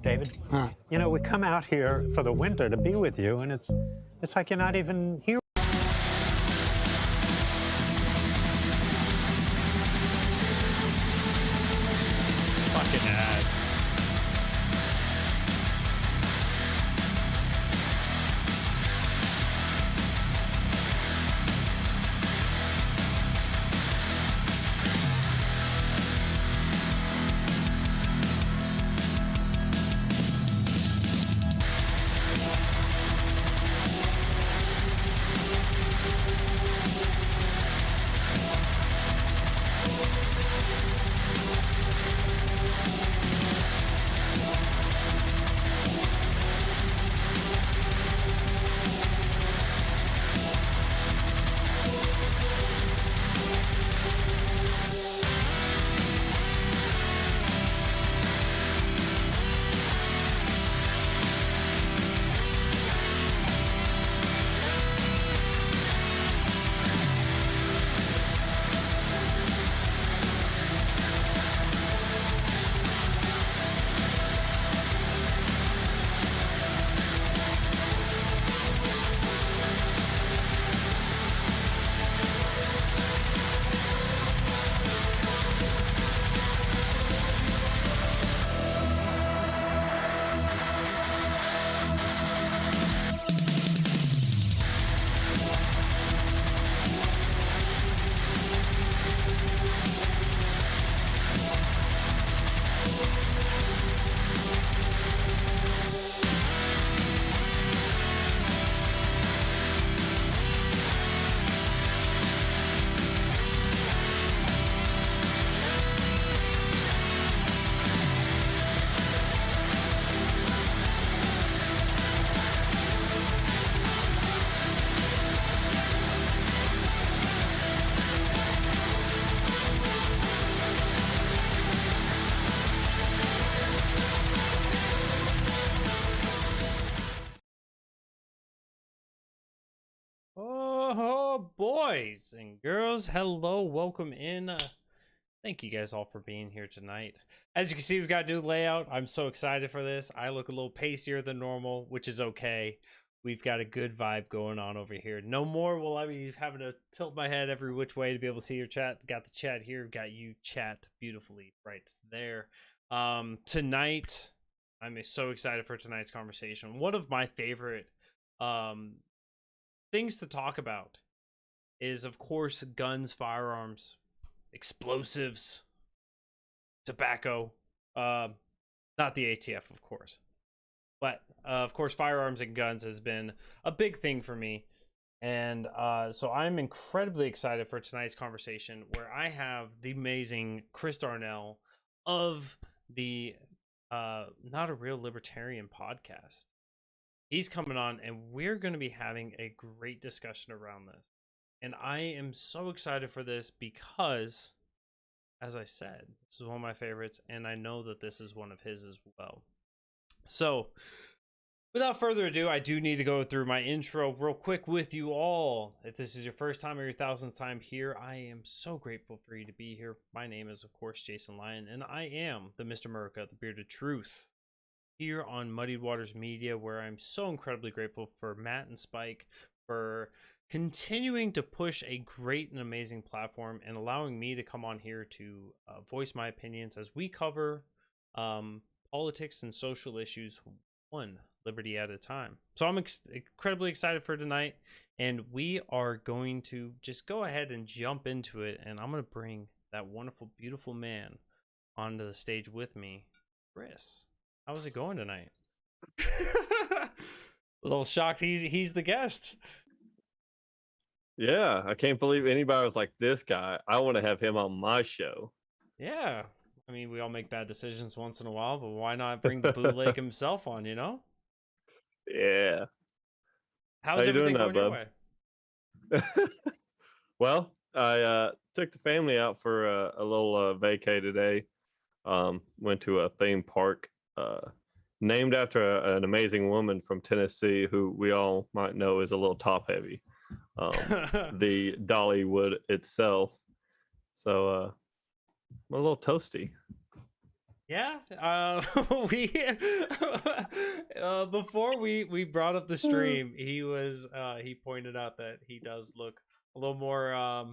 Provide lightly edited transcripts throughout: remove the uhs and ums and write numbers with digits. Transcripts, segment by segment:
David, Huh. you know, we come out here for the winter to be with you, and it's like you're not even here. Fucking ads. Oh, boys and girls, hello, welcome in. Thank you guys all for being here tonight. As you can see, we've got a new layout. I'm so excited for this. I look a little pacier than normal, which is okay. We've got a good vibe going on over here. No more will I be having to tilt my head every which way to be able to see your chat. Got the chat here, got you chat beautifully right there. Tonight, I'm so excited for tonight's conversation. One of my favorite things to talk about is, of course, guns, firearms, explosives, tobacco, not the ATF, of course, but of course, firearms and guns has been a big thing for me. And so I'm incredibly excited for tonight's conversation, where I have the amazing Chris Darnell of the Not a Real Libertarian podcast. He's coming on, and we're going to be having a great discussion around this. And I am so excited for this because, as I said, this is one of my favorites, and I know that this is one of his as well. So, without further ado, I do need to go through my intro real quick with you all. If this is your first time or your 1000th time here, I am so grateful for you to be here. My name is, of course, Jason Lyon, and I am the Mr. America, the Bearded Truth, here on Muddied Waters Media, where I'm so incredibly grateful for Matt and Spike for continuing to push a great and amazing platform and allowing me to come on here to voice my opinions as we cover politics and social issues one liberty at a time. So I'm incredibly excited for tonight, and we are going to just go ahead and jump into it, and I'm going to bring that wonderful, beautiful man onto the stage with me, Chris. How's it going tonight? A little shocked he's the guest. Yeah, I can't believe anybody was like, this guy, I want to have him on my show. Yeah. I mean, we all make bad decisions once in a while, but why not bring the bootleg himself on, you know? Yeah. How's everything going your way? Well, I took the family out for a little vacay today. Went to a theme park named after an amazing woman from Tennessee who we all might know is a little top heavy. The Dollywood itself. So I'm a little toasty. Yeah, we before we brought up the stream, he pointed out that he does look a little more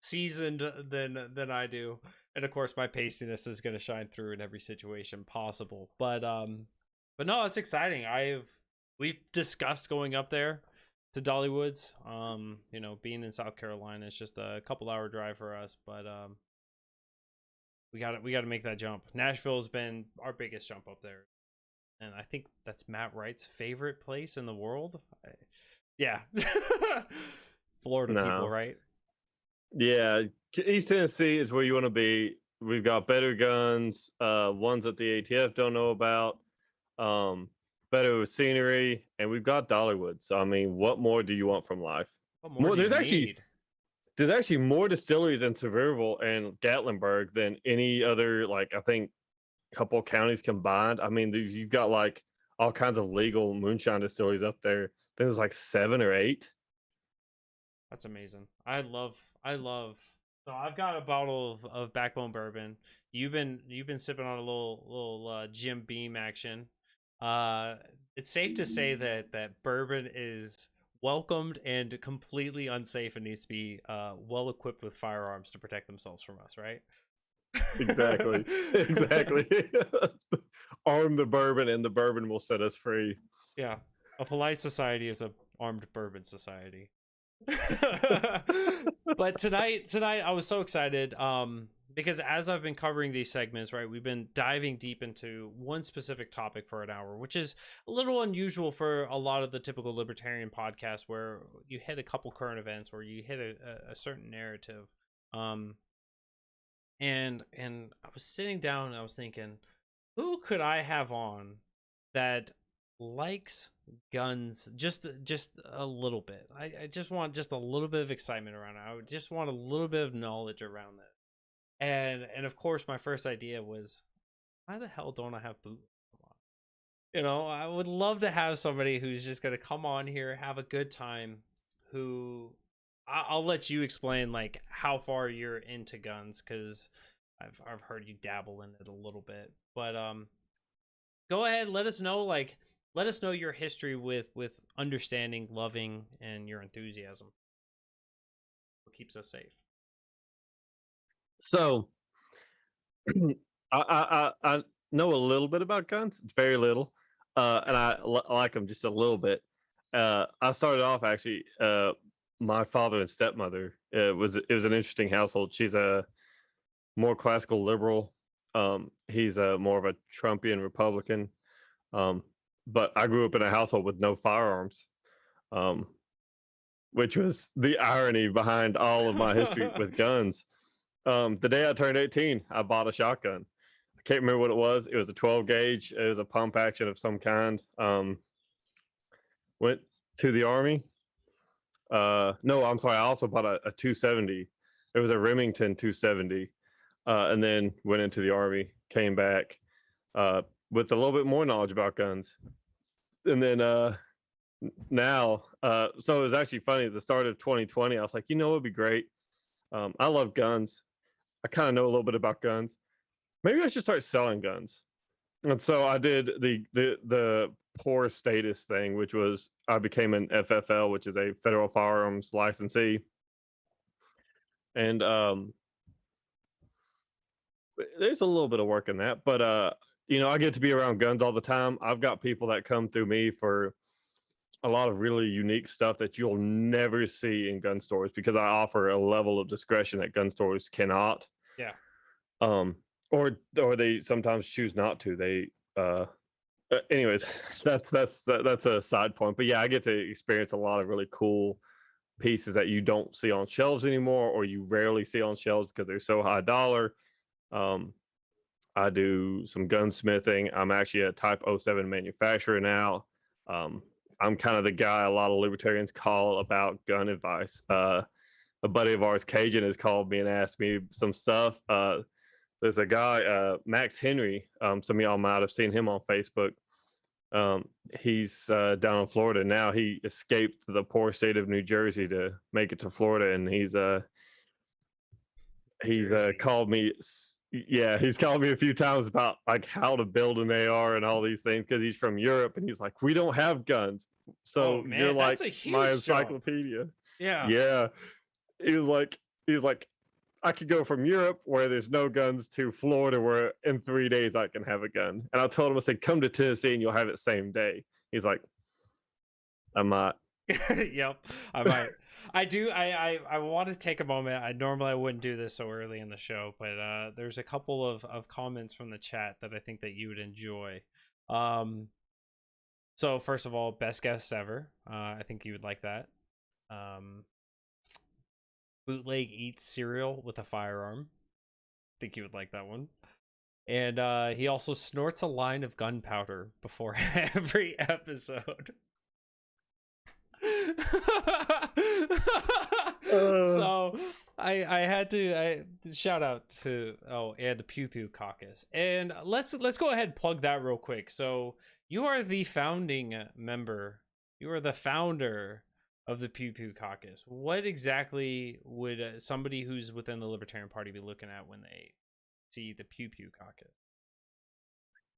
seasoned than I do, and of course my pastiness is going to shine through in every situation possible. But no, it's exciting. We've discussed going up there to Dollywood's. You know, being in South Carolina, it's just a couple hour drive for us, but we got to make that jump. Nashville's been our biggest jump up there, and I think that's Matt Wright's favorite place in the world. Yeah, Florida people, No. right? Yeah, East Tennessee is where you want to be. We've got better guns, ones that the ATF don't know about, better scenery, and we've got Dollywood. So I mean, what more do you want from life? What more More, do you there's need? actually more distilleries in Sevierville and Gatlinburg than any other, like, I think, couple counties combined. I mean, you've got like all kinds of legal moonshine distilleries up there. I think there's like 7 or 8. That's amazing. I love. So I've got a bottle of Backbone bourbon. You've been sipping on a little Jim Beam action. Uh, it's safe to say that bourbon is welcomed and completely unsafe and needs to be well equipped with firearms to protect themselves from us, right? Exactly. Exactly. Arm the bourbon and the bourbon will set us free. Yeah, a polite society is a armed bourbon society. But tonight I was so excited because as I've been covering these segments, right, we've been diving deep into one specific topic for an hour, which is a little unusual for a lot of the typical libertarian podcasts where you hit a couple current events or you hit a certain narrative. And I was sitting down and I was thinking, who could I have on that likes guns just a little bit? I just want just a little bit of excitement around it. I would just want a little bit of knowledge around it. And of course my first idea was, why the hell don't I have boot? You know, I would love to have somebody who's just going to come on here, have a good time, who I'll let you explain like how far you're into guns, because I've heard you dabble in it a little bit. But go ahead, let us know your history with understanding, loving, and your enthusiasm. What keeps us safe? So I know a little bit about guns, very little, and like them just a little bit. I started off actually. My father and stepmother, it was an interesting household. She's a more classical liberal. He's a more of a Trumpian Republican. But I grew up in a household with no firearms, um, which was the irony behind all of my history with guns. The day I turned 18, I bought a shotgun. I can't remember what it was. It was a 12 gauge. It was a pump action of some kind. Went to the army. No, I'm sorry. I also bought a 270. It was a Remington 270, and then went into the army. Came back with a little bit more knowledge about guns, and then now, so it was actually funny. At the start of 2020, I was like, it'd be great. I love guns. I kind of know a little bit about guns. Maybe I should start selling guns. And so I did the poor status thing, which was I became an FFL, which is a federal firearms licensee. And there's a little bit of work in that, but I get to be around guns all the time. I've got people that come through me for a lot of really unique stuff that you'll never see in gun stores because I offer a level of discretion that gun stores cannot. Yeah. Or they sometimes choose not to. They anyways, that's a side point. But yeah, I get to experience a lot of really cool pieces that you don't see on shelves anymore, or you rarely see on shelves because they're so high dollar. I do some gunsmithing. I'm actually a Type 07 manufacturer now. I'm kind of the guy a lot of libertarians call about gun advice. A buddy of ours, Cajun, has called me and asked me some stuff. There's a guy, Max Henry. Some of y'all might have seen him on Facebook. He's down in Florida now. He escaped the poor state of New Jersey to make it to Florida, and he's called me Yeah, he's called me a few times about like how to build an AR and all these things because he's from Europe and he's like, we don't have guns, Oh so you're man, that's like a my huge jump. encyclopedia. Yeah. Yeah, he was like, I could go from Europe where there's no guns to Florida where in 3 days I can have a gun. And I told him, I said, come to Tennessee and you'll have it same day. He's like, I might. Yep, I might. I do. I want to take a moment. I wouldn't do this so early in the show, but there's a couple of comments from the chat that I think that you would enjoy. So first of all, best guess ever. I think you would like that. Um, Bootleg eats cereal with a firearm. I think you would like that one. And he also snorts a line of gunpowder before every episode. So I had to shout out to and the Pew Pew Caucus, and let's go ahead and plug that real quick. So you are the founding member, you are the founder of the Pew Pew Caucus. What exactly would somebody who's within the Libertarian Party be looking at when they see the Pew Pew Caucus?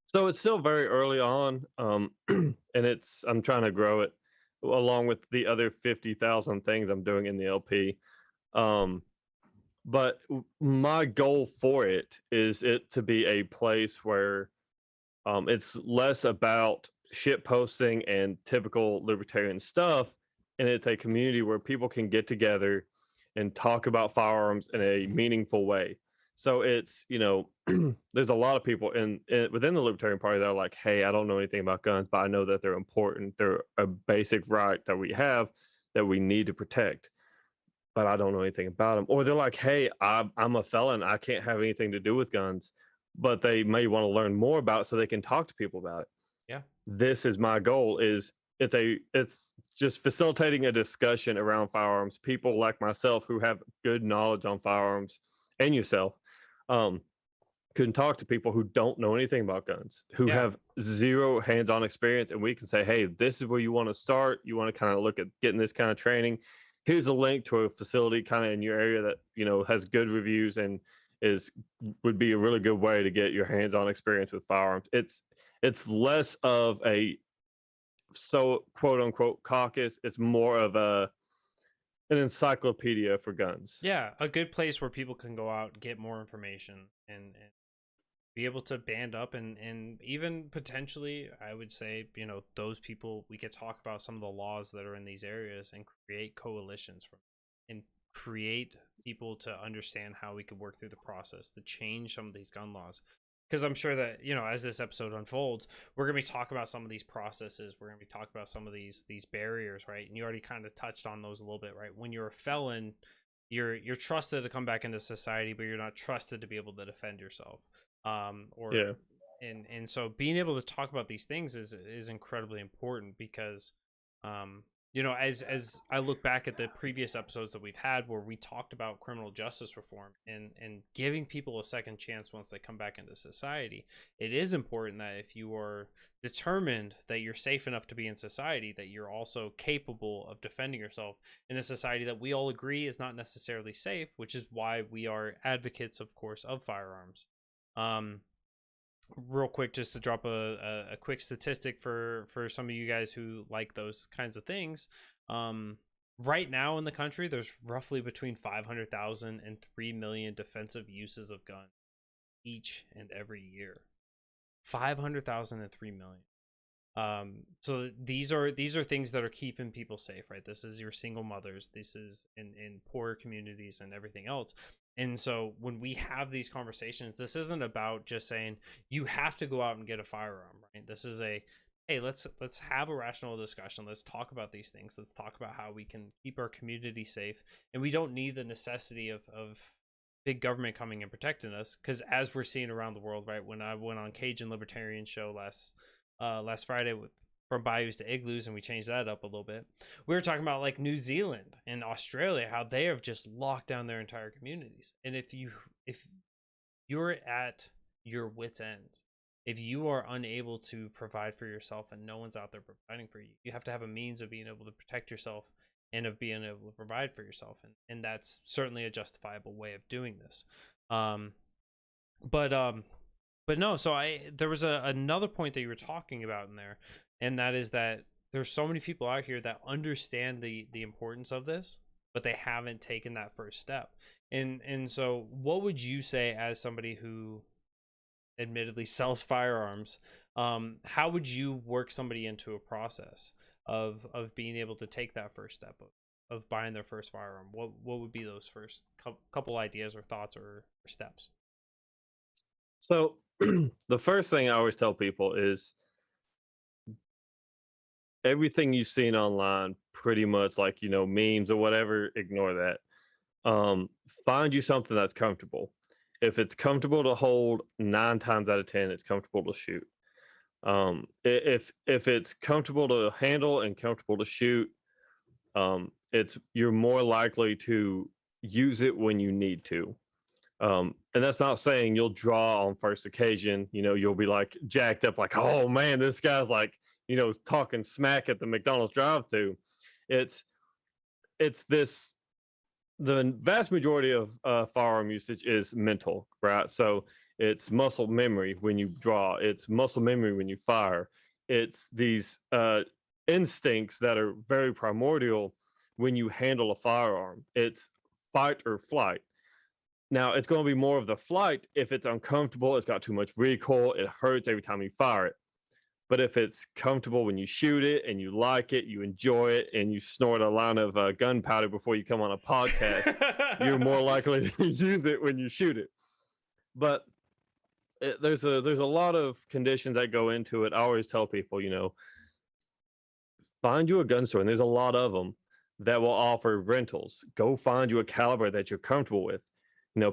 So it's still very early on, and I'm trying to grow it along with the other 50,000 things I'm doing in the LP. But my goal for it is it to be a place where it's less about shit posting and typical libertarian stuff, and it's a community where people can get together and talk about firearms in a meaningful way. So it's, there's a lot of people within the Libertarian Party that are like, hey, I don't know anything about guns, but I know that they're important. They're a basic right that we have that we need to protect, but I don't know anything about them. Or they're like, hey, I'm a felon. I can't have anything to do with guns, but they may want to learn more about it so they can talk to people about it. Yeah. This is my goal is it's just facilitating a discussion around firearms. People like myself who have good knowledge on firearms and yourself can talk to people who don't know anything about guns, who have zero hands-on experience, and we can say, hey, this is where you want to start. You want to kind of look at getting this kind of training. Here's a link to a facility kind of in your area that has good reviews and would be a really good way to get your hands-on experience with firearms. It's less of a quote unquote caucus. It's more of an encyclopedia for guns. Yeah, a good place where people can go out, get more information, and be able to band up and even potentially, I would say, those people, we could talk about some of the laws that are in these areas and create coalitions and create people to understand how we could work through the process to change some of these gun laws. Because I'm sure that, as this episode unfolds, we're going to be talking about some of these processes. We're going to be talking about some of these barriers, right? And you already kind of touched on those a little bit, right? When you're a felon, you're trusted to come back into society, but you're not trusted to be able to defend yourself. And so being able to talk about these things is incredibly important because as I look back at the previous episodes that we've had where we talked about criminal justice reform and giving people a second chance once they come back into society, it is important that if you are determined that you're safe enough to be in society, that you're also capable of defending yourself in a society that we all agree is not necessarily safe, which is why we are advocates, of course, of firearms. Real quick, just to drop a quick statistic for some of you guys who like those kinds of things. Right now in the country, there's roughly between 500,000 and 3 million defensive uses of guns each and every year. 500,000 and 3 million. So these are things that are keeping people safe, right? This is your single mothers, this is in poor communities and everything else. And so when we have these conversations, this isn't about just saying you have to go out and get a firearm, right? This is hey, let's have a rational discussion. Let's talk about these things. Let's talk about how we can keep our community safe. And we don't need the necessity of big government coming and protecting us, because as we're seeing around the world, right? When I went on Cajun Libertarian show last Friday from bayous to igloos, and we changed that up a little bit. We were talking about like New Zealand and Australia, how they have just locked down their entire communities. And if you're at your wit's end, if you are unable to provide for yourself and no one's out there providing for you, you have to have a means of being able to protect yourself and of being able to provide for yourself. And that's certainly a justifiable way of doing this. But no, so there was another point that you were talking about in there, and that is that there's so many people out here that understand the importance of this, but they haven't taken that first step. And so what would you say as somebody who admittedly sells firearms, how would you work somebody into a process of being able to take that first step of buying their first firearm? What would be those first couple ideas or thoughts or steps? So the first thing I always tell people is everything you've seen online, pretty much like, memes or whatever, ignore that. Find you something that's comfortable. If it's comfortable to hold, 9 times out of 10, it's comfortable to shoot. If it's comfortable to handle and comfortable to shoot, you're more likely to use it when you need to. And that's not saying you'll draw on first occasion. You'll be like jacked up, like, oh man, this guy's like, talking smack at the McDonald's drive-thru. It's this. The vast majority of firearm usage is mental, right? So it's muscle memory when you draw. It's muscle memory when you fire. It's these instincts that are very primordial when you handle a firearm. It's fight or flight. Now, it's going to be more of the flight if it's uncomfortable, it's got too much recoil, it hurts every time you fire it. But if it's comfortable when you shoot it and you like it, you enjoy it, and you snort a line of gunpowder before you come on a podcast, you're more likely to use it when you shoot it. But there's a lot of conditions that go into it. I always tell people, find you a gun store, and there's a lot of them that will offer rentals. Go find you a caliber that you're comfortable with.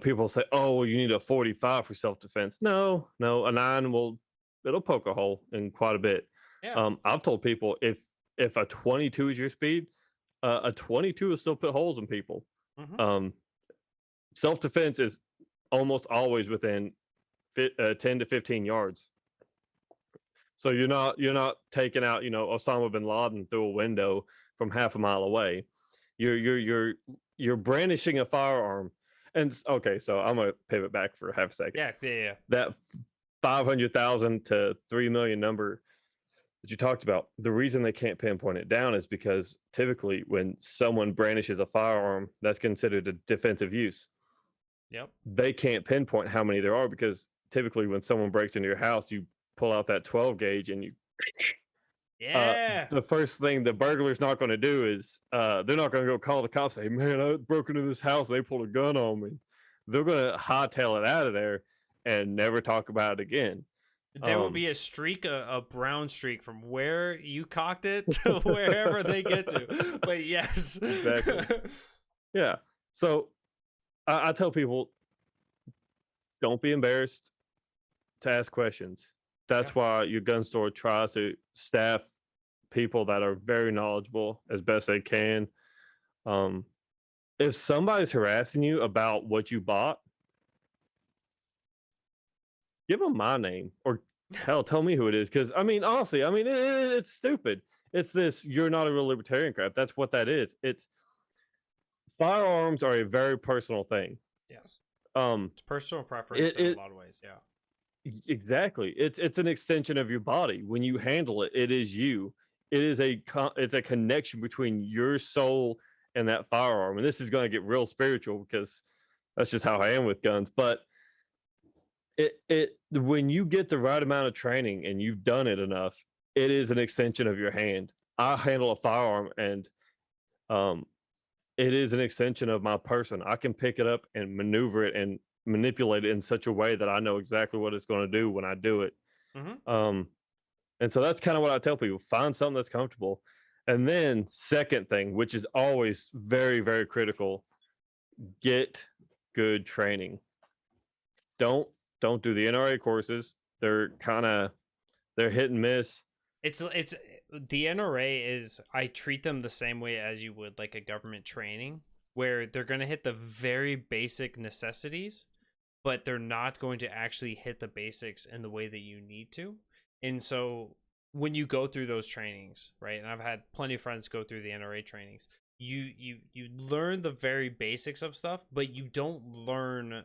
People say, oh, well, you need a 45 for self-defense. No, a 9 it'll poke a hole in quite a bit. Yeah. I've told people if a 22 is your speed, a 22 will still put holes in people. Mm-hmm. Self-defense is almost always within 10 to 15 yards. So you're not taking out, Osama bin Laden through a window from half a mile away. You're brandishing a firearm. And okay, so I'm gonna pivot back for half a second. Yeah. That 500,000 to 3 million number that you talked about, the reason they can't pinpoint it down is because typically when someone brandishes a firearm, that's considered a defensive use. Yep. They can't pinpoint how many there are because typically when someone breaks into your house, you pull out that 12 gauge and you. Yeah. The first thing the burglar's not going to do is they're not going to go call the cops. Say, man, I broke into this house. They pulled a gun on me. They're going to hightail it out of there and never talk about it again. There will be a streak, a brown streak from where you cocked it to wherever they get to. But yes. Exactly. Yeah. So I tell people, don't be embarrassed to ask questions. That's why your gun store tries to staff people that are very knowledgeable as best they can. If somebody's harassing you about what you bought, give them my name or hell, tell me who it is. Because honestly, it's stupid. It's this you're not a real libertarian crap. That's what that is. It's firearms are a very personal thing. Yes. It's personal preference in a lot of ways. Yeah. Exactly. It's an extension of your body. When you handle it, it is you. It is it's a connection between your soul and that firearm. And this is going to get real spiritual because that's just how I am with guns. But when you get the right amount of training and you've done it enough, it is an extension of your hand. I handle a firearm and it is an extension of my person. I can pick it up and maneuver it and manipulate it in such a way that I know exactly what it's going to do when I do it. Mm-hmm. And so that's kind of what I tell people: find something that's comfortable. And then second thing, which is always very, very critical, get good training. Don't do the NRA courses. They're hit and miss. It's the NRA is, I treat them the same way as you would like a government training, where they're going to hit the very basic necessities, but they're not going to actually hit the basics in the way that you need to. And so when you go through those trainings, right, and I've had plenty of friends go through the NRA trainings, you learn the very basics of stuff, but you don't learn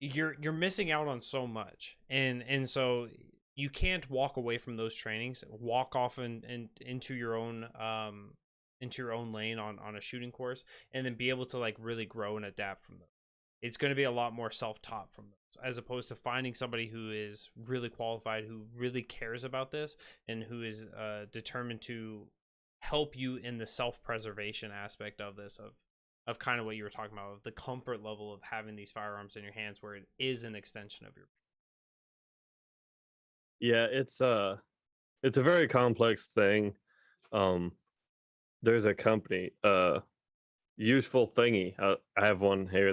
you're missing out on so much, and so you can't walk away from those trainings, walk off and into your own lane on a shooting course, and then be able to like really grow and adapt from them. It's going to be a lot more self-taught from those, as opposed to finding somebody who is really qualified, who really cares about this, and who is determined to help you in the self-preservation aspect of this, of kind of what you were talking about, of the comfort level of having these firearms in your hands where it is an extension of your. Yeah, it's a very complex thing. Um, there's a company, Useful Thingy. I have one here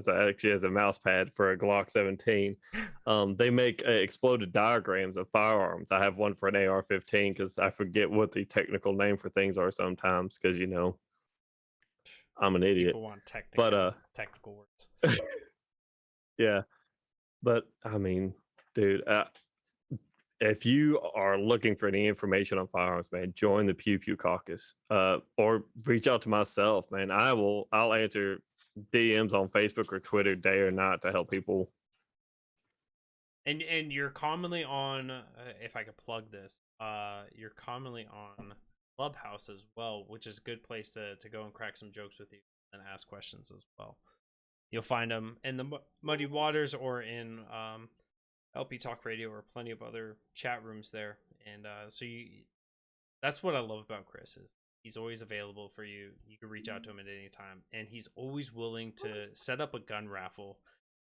actually as a mouse pad for a Glock 17. They make exploded diagrams of firearms. I have one for an AR-15 because I forget what the technical name for things are sometimes because I'm an idiot. People want But technical words. yeah, but I mean, dude, if you are looking for any information on firearms, man, join the Pew Pew Caucus, or reach out to myself, man. I'll answer DMs on Facebook or Twitter day or night to help people. And you're commonly on, if I could plug this, you're commonly on Clubhouse as well, which is a good place to go and crack some jokes with you and ask questions as well. You'll find them in the Muddy Waters or in LP Talk Radio, or plenty of other chat rooms there. And that's what I love about Chris, is he's always available for you. You can reach out to him at any time, and he's always willing to set up a gun raffle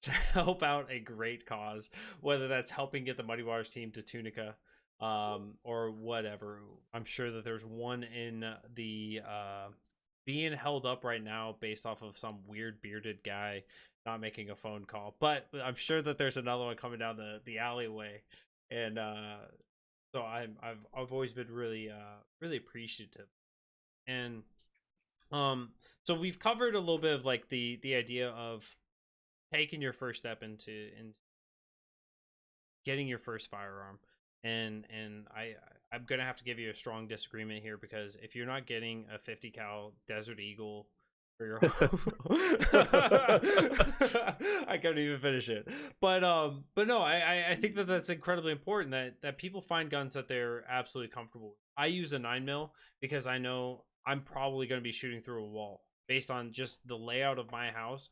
to help out a great cause, whether that's helping get the Muddy Waters team to Tunica, or whatever. I'm sure that there's one in the being held up right now based off of some weird bearded guy not making a phone call, but I'm sure that there's another one coming down the alleyway. And so I've always been really really appreciative. And so we've covered a little bit of like the idea of taking your first step into getting your first firearm. And I'm gonna have to give you a strong disagreement here, because if you're not getting a 50 cal Desert Eagle for your I couldn't even finish it. But no, I think that that's incredibly important, that people find guns that they're absolutely comfortable with. I use a 9mm because I know I'm probably going to be shooting through a wall based on just the layout of my house.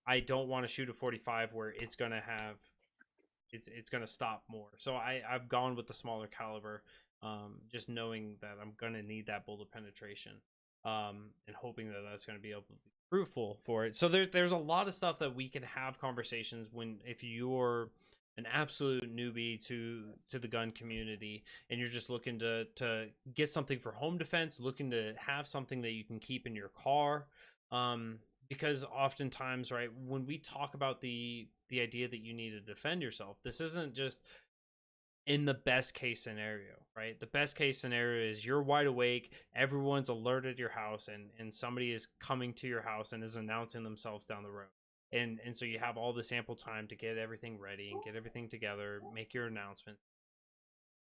I don't want to shoot a 45 where it's going to have it's going to stop more. So I've gone with the smaller caliber, just knowing that I'm going to need that bullet penetration, and hoping that that's going to be able to be fruitful for it. So there's a lot of stuff that we can have conversations if you're an absolute newbie to the gun community, and you're just looking to get something for home defense, looking to have something that you can keep in your car. Because oftentimes, right, when we talk about the idea that you need to defend yourself, this isn't just in the best case scenario, right? The best case scenario is you're wide awake, everyone's alerted your house, and somebody is coming to your house and is announcing themselves down the road. And so you have all this ample time to get everything ready and get everything together, make your announcement.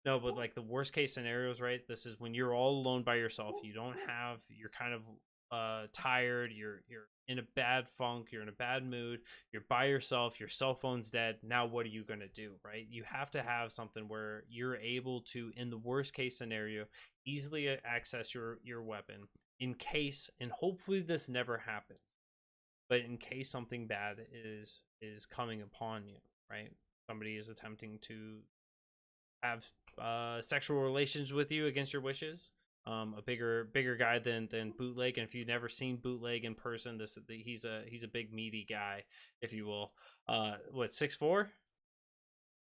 No, but like the worst case scenarios, right? This is when you're all alone by yourself. You're kind of tired, you're in a bad funk, you're in a bad mood, you're by yourself, your cell phone's dead. Now what are you going to do, right? You have to have something where you're able to, in the worst case scenario, easily access your weapon in case, and hopefully this never happens, but in case something bad is coming upon you, right? Somebody is attempting to have sexual relations with you against your wishes. A bigger guy than Bootleg, and if you've never seen Bootleg in person, he's a big meaty guy, if you will. What, 6'4"?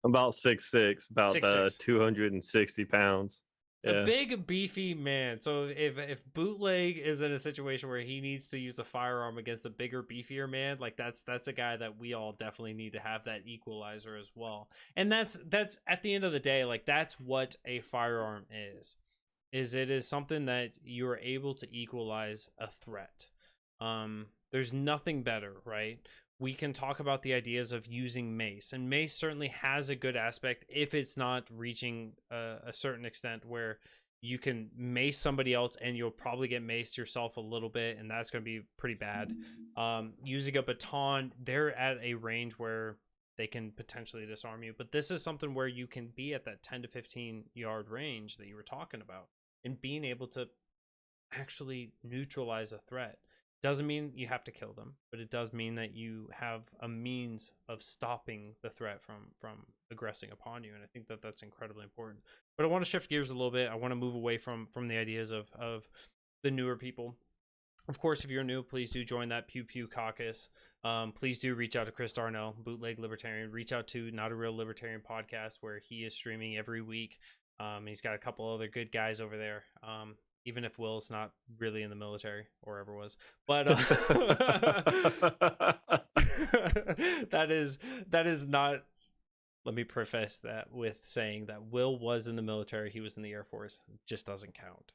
About 6'6", about 6'6". 260 pounds. Yeah. A big beefy man. So if Bootleg is in a situation where he needs to use a firearm against a bigger, beefier man, like that's a guy that we all definitely need to have that equalizer as well. And that's at the end of the day, like that's what a firearm is it is something that you're able to equalize a threat. There's nothing better, right? We can talk about the ideas of using mace, and mace certainly has a good aspect if it's not reaching a certain extent where you can mace somebody else and you'll probably get maced yourself a little bit, and that's going to be pretty bad. Using a baton, they're at a range where they can potentially disarm you. But this is something where you can be at that 10 to 15 yard range that you were talking about, and being able to actually neutralize a threat. Doesn't mean you have to kill them, but it does mean that you have a means of stopping the threat from aggressing upon you. And I think that that's incredibly important. But I want to shift gears a little bit. I want to move away from the ideas of the newer people. Of course, if you're new, please do join that Pew Pew Caucus. Please do reach out to Chris Darnell, Bootleg Libertarian. Reach out to Not a Real Libertarian podcast, where he is streaming every week. He's got a couple other good guys over there. Even if Will's not really in the military or ever was, but that is not. Let me preface that with saying that Will was in the military. He was in the Air Force. It just doesn't count.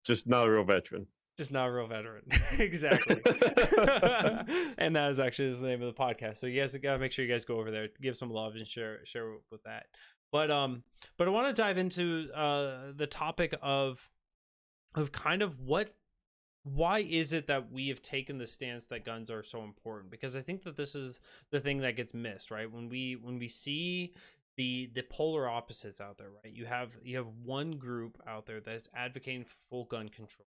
Just not a real veteran. Just not a real veteran. Exactly. And that is actually the name of the podcast. So you guys gotta make sure you guys go over there, give some love, and share with that. But I want to dive into the topic of kind of why is it that we have taken the stance that guns are so important? Because I think that this is the thing that gets missed, right? When we see the polar opposites out there, right? You have one group out there that's advocating for full gun control,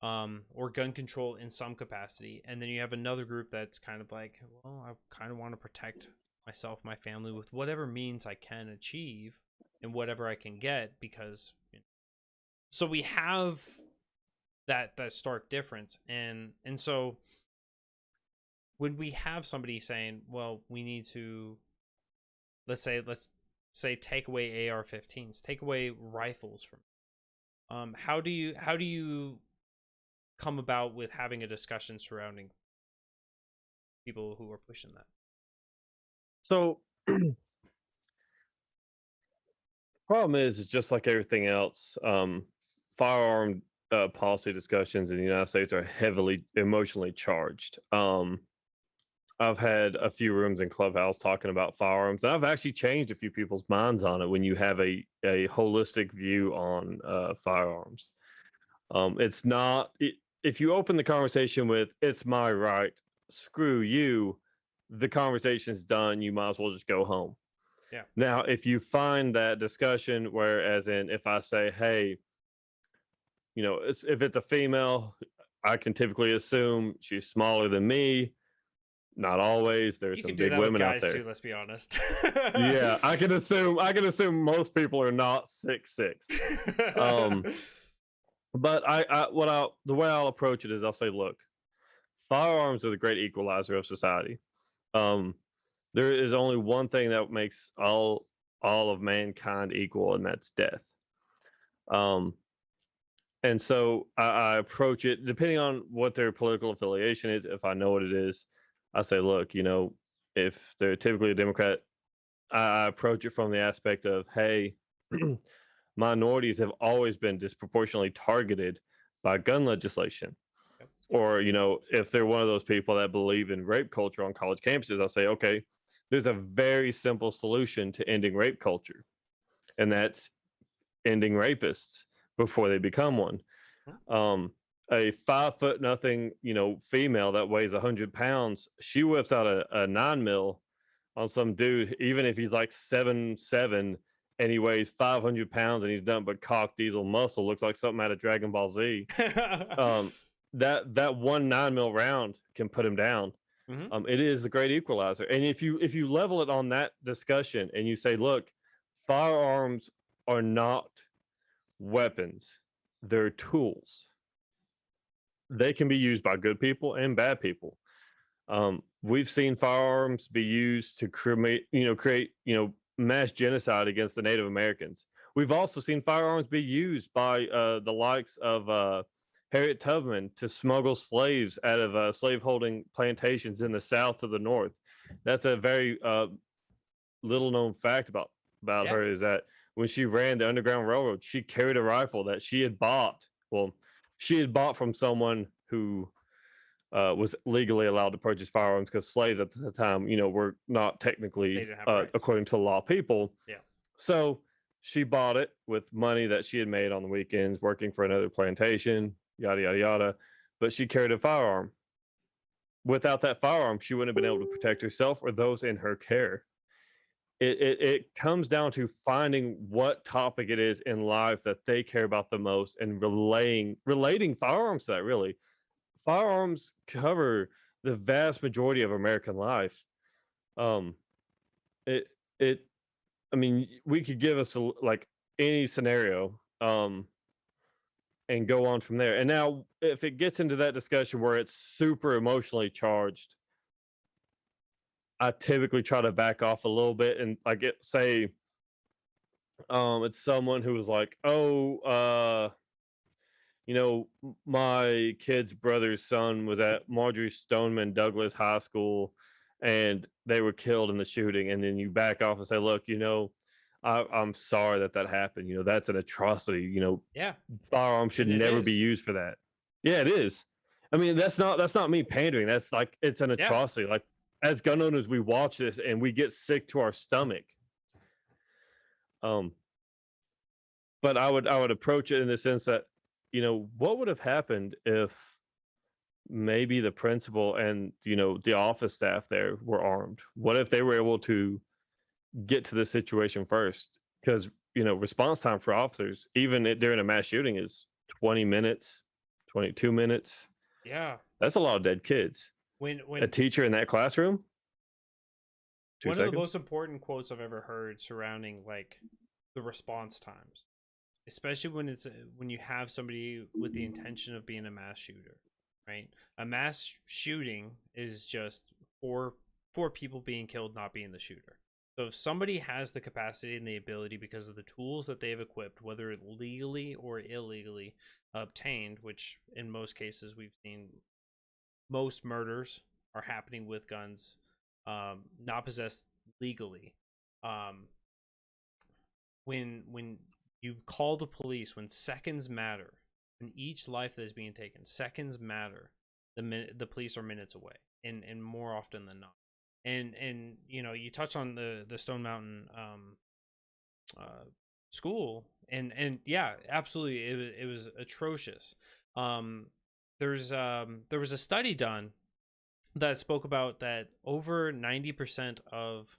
or gun control in some capacity, and then you have another group that's kind of like, well, I kind of want to protect myself, my family, with whatever means I can achieve and whatever I can get, because so we have that stark difference. And so when we have somebody saying, well, we need to, let's say take away AR-15s, take away rifles from, how do you come about with having a discussion surrounding people who are pushing that? So problem is just like everything else. Firearm policy discussions in the United States are heavily emotionally charged. I've had a few rooms in Clubhouse talking about firearms, and I've actually changed a few people's minds on it when you have a holistic view on firearms. It's not, if you open the conversation with, it's my right, screw you, the conversation's done, you might as well just go home. Yeah. Now, if you find that discussion where, as in, if I say, hey, if it's a female, I can typically assume she's smaller than me. Not always. There's some big women out there. Too, let's be honest. Yeah, I can assume most people are not 6'6". But the way I'll approach it is I'll say, look, firearms are the great equalizer of society. There is only one thing that makes all of mankind equal, and that's death. And so I approach it depending on what their political affiliation is. If I know what it is, I say, look, if they're typically a Democrat, I approach it from the aspect of, hey, minorities have always been disproportionately targeted by gun legislation. Yep. Or, if they're one of those people that believe in rape culture on college campuses, I'll say, okay, there's a very simple solution to ending rape culture, and that's ending rapists before they become one. A 5'0" female that weighs 100 pounds, she whips out a 9mm on some dude, even if he's like 7'7" and he weighs 500 pounds and he's done but cock diesel muscle, looks like something out of Dragon Ball Z. That one 9mm round can put him down. Mm-hmm. It is a great equalizer. And if you level it on that discussion and you say, look, firearms are not weapons, they're tools. They can be used by good people and bad people. We've seen firearms be used to create mass genocide against the Native Americans. We've also seen firearms be used by the likes of Harriet Tubman to smuggle slaves out of slaveholding plantations in the South to the North. That's a very little known fact about her, is that when she ran the Underground Railroad, she carried a rifle that she had bought. Well, she had bought from someone who was legally allowed to purchase firearms, because slaves at the time, were not technically, according to law, people. Yeah. So she bought it with money that she had made on the weekends working for another plantation, yada, yada, yada. But she carried a firearm. Without that firearm, she wouldn't have been able to protect herself or those in her care. it comes down to finding what topic it is in life that they care about the most and relating firearms to that. Really, firearms cover the vast majority of American life. Um, it it I mean, we could give us like any scenario, and go on from there. And now, if it gets into that discussion where it's super emotionally charged, I typically try to back off a little bit and like say, it's someone who was like, "Oh, my kid's brother's son was at Marjorie Stoneman Douglas High School, and they were killed in the shooting." And then you back off and say, "Look, I'm sorry that that happened. That's an atrocity. Yeah, Firearms should and it never be is. used for that." Yeah, it is. I mean, that's not me pandering. That's like it's an Yeah. atrocity. Like as gun owners, we watch this and we get sick to our stomach. Um, but I would approach it in the sense that, what would have happened if maybe the principal and the office staff there were armed? What if they were able to get to the situation first? Because response time for officers, even during a mass shooting, is 20 minutes, 22 minutes. Yeah. That's a lot of dead kids. When A teacher in that classroom, 2 one of the seconds. most important quotes I've ever heard surrounding like the response times, especially when you have somebody with the intention of being a mass shooter, right? A mass shooting is just four people being killed, not being the shooter. So if somebody has the capacity and the ability because of the tools that they've equipped, whether legally or illegally obtained, which in most cases we've seen most murders are happening with guns, not possessed legally. Um, when you call the police, when seconds matter, when each life that is being taken, seconds matter. The police are minutes away, and more often than not. And you touch on the Stone Mountain school, and yeah, absolutely, it was atrocious. Um, there was a study done that spoke about that over 90% of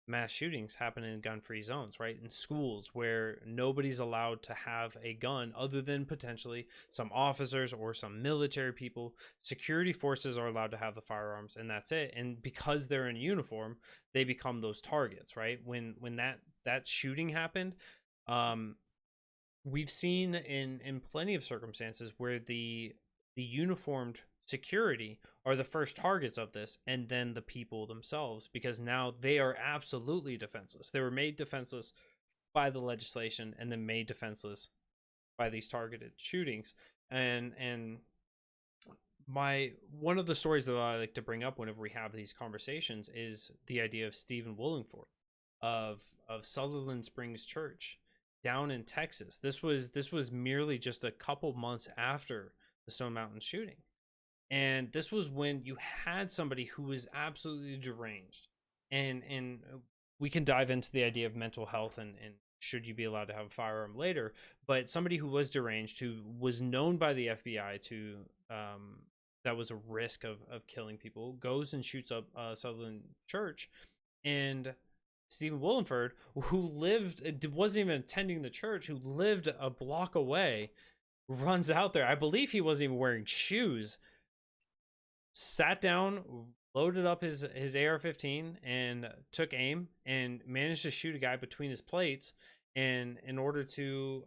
mass shootings happen in gun-free zones, right? In schools where nobody's allowed to have a gun other than potentially some officers or some military people. Security forces are allowed to have the firearms, and that's it. And because they're in uniform, they become those targets, right? When that shooting happened, we've seen in plenty of circumstances where the uniformed security are the first targets of this, and then the people themselves, because now they are absolutely defenseless. They were made defenseless by the legislation and then made defenseless by these targeted shootings. And my one of the stories that I like to bring up whenever we have these conversations is the idea of Stephen Willingford of Sutherland Springs Church down in Texas. This was merely just a couple months after the Stone Mountain shooting. And this was when you had somebody who was absolutely deranged. And we can dive into the idea of mental health and should you be allowed to have a firearm later, but somebody who was deranged, who was known by the FBI to that was a risk of killing people, goes and shoots up Sutherland Church. And Stephen Willingford, who wasn't even attending the church, who lived a block away, runs out there. I believe he wasn't even wearing shoes. Sat down, loaded up his AR-15 and took aim and managed to shoot a guy between his plates, and in order to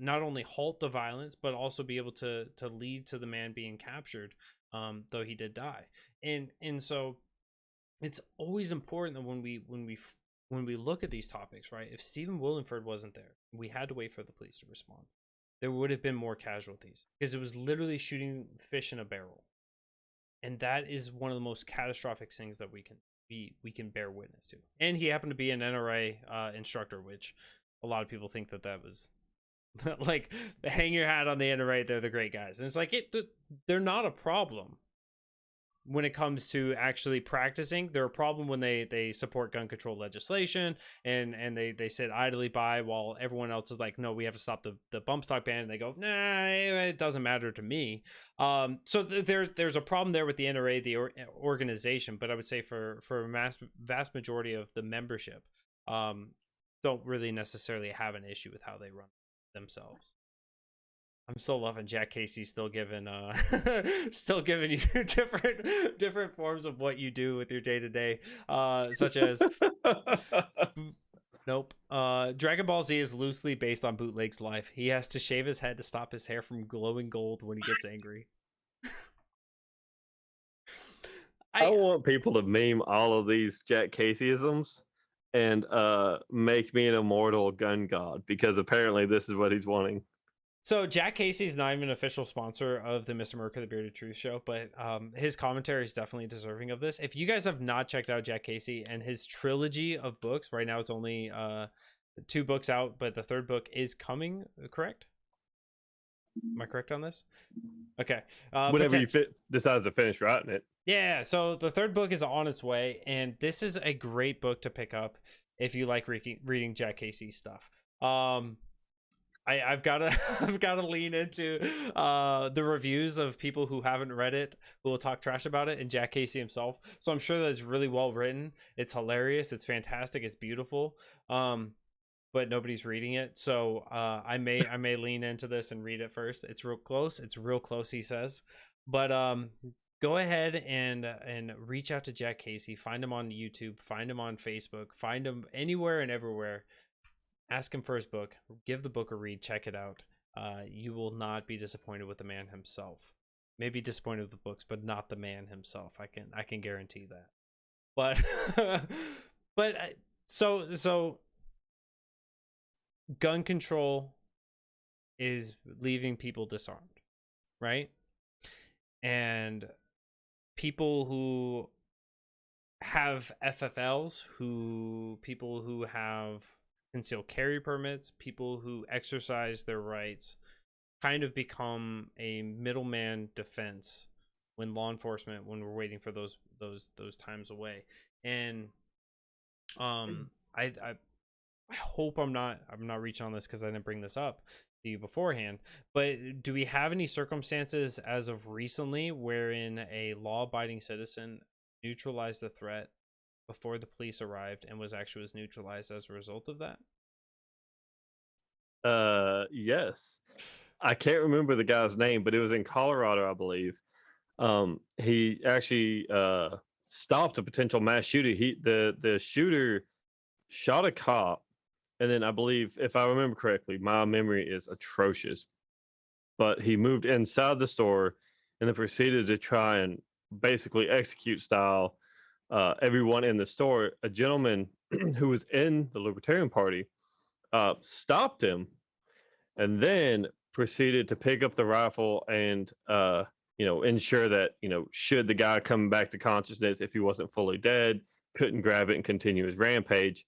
not only halt the violence but also be able to lead to the man being captured, though he did die. And so it's always important that when we look at these topics, right, if Stephen Willingford wasn't there, we had to wait for the police to respond, there would have been more casualties, because it was literally shooting fish in a barrel. And that is one of the most catastrophic things that we can bear witness to. And he happened to be an NRA instructor, which a lot of people think that was like, hang your hat on the NRA, they're the great guys. And it's like, they're not a problem. when it comes to actually practicing, they're a problem when they support gun control legislation and they sit idly by while everyone else is like, no, we have to stop the bump stock ban, and they go, nah, it doesn't matter to me. So there's a problem there with the NRA, the organization, but I would say for a vast majority of the membership, don't really necessarily have an issue with how they run themselves. I'm still loving Jack Casey still giving still giving you different forms of what you do with your day to day, such as nope. Dragon Ball Z is loosely based on Bootleg's life. He has to shave his head to stop his hair from glowing gold when he gets angry. I want people to meme all of these Jack Caseyisms and make me an immortal gun god, because apparently this is what he's wanting. So Jack Casey's not even an official sponsor of the Mr. Merker, the Bearded Truth show, but his commentary is definitely deserving of this. If you guys have not checked out Jack Casey and his trilogy of books, right now it's only 2 books out, but the 3rd book is coming, correct? Am I correct on this? Okay. Whenever you decides to finish writing it. Yeah, so the 3rd book is on its way, and this is a great book to pick up if you like reading Jack Casey stuff. I've got to lean into the reviews of people who haven't read it, who will talk trash about it, and Jack Casey himself. So I'm sure that it's really well written. It's hilarious. It's fantastic. It's beautiful. But nobody's reading it. So I may lean into this and read it first. It's real close. It's real close, he says. But go ahead and reach out to Jack Casey. Find him on YouTube. Find him on Facebook. Find him anywhere and everywhere. Ask him for his book. Give the book a read. Check it out. You will not be disappointed with the man himself. Maybe disappointed with the books, but not the man himself. I can guarantee that. But so gun control is leaving people disarmed, right? And people who have FFLs, people who have concealed carry permits, people who exercise their rights, kind of become a middleman defense when law enforcement, when we're waiting for those times away. And I hope I'm not reaching on this because I didn't bring this up to you beforehand, but do we have any circumstances as of recently wherein a law-abiding citizen neutralized the threat before the police arrived and was neutralized as a result of that? Yes. I can't remember the guy's name, but it was in Colorado, I believe. He actually stopped a potential mass shooter. The shooter shot a cop, and then I believe, if I remember correctly, my memory is atrocious, but he moved inside the store and then proceeded to try and basically execute style everyone in the store. A gentleman who was in the Libertarian Party stopped him and then proceeded to pick up the rifle and ensure that, should the guy come back to consciousness, if he wasn't fully dead, couldn't grab it and continue his rampage.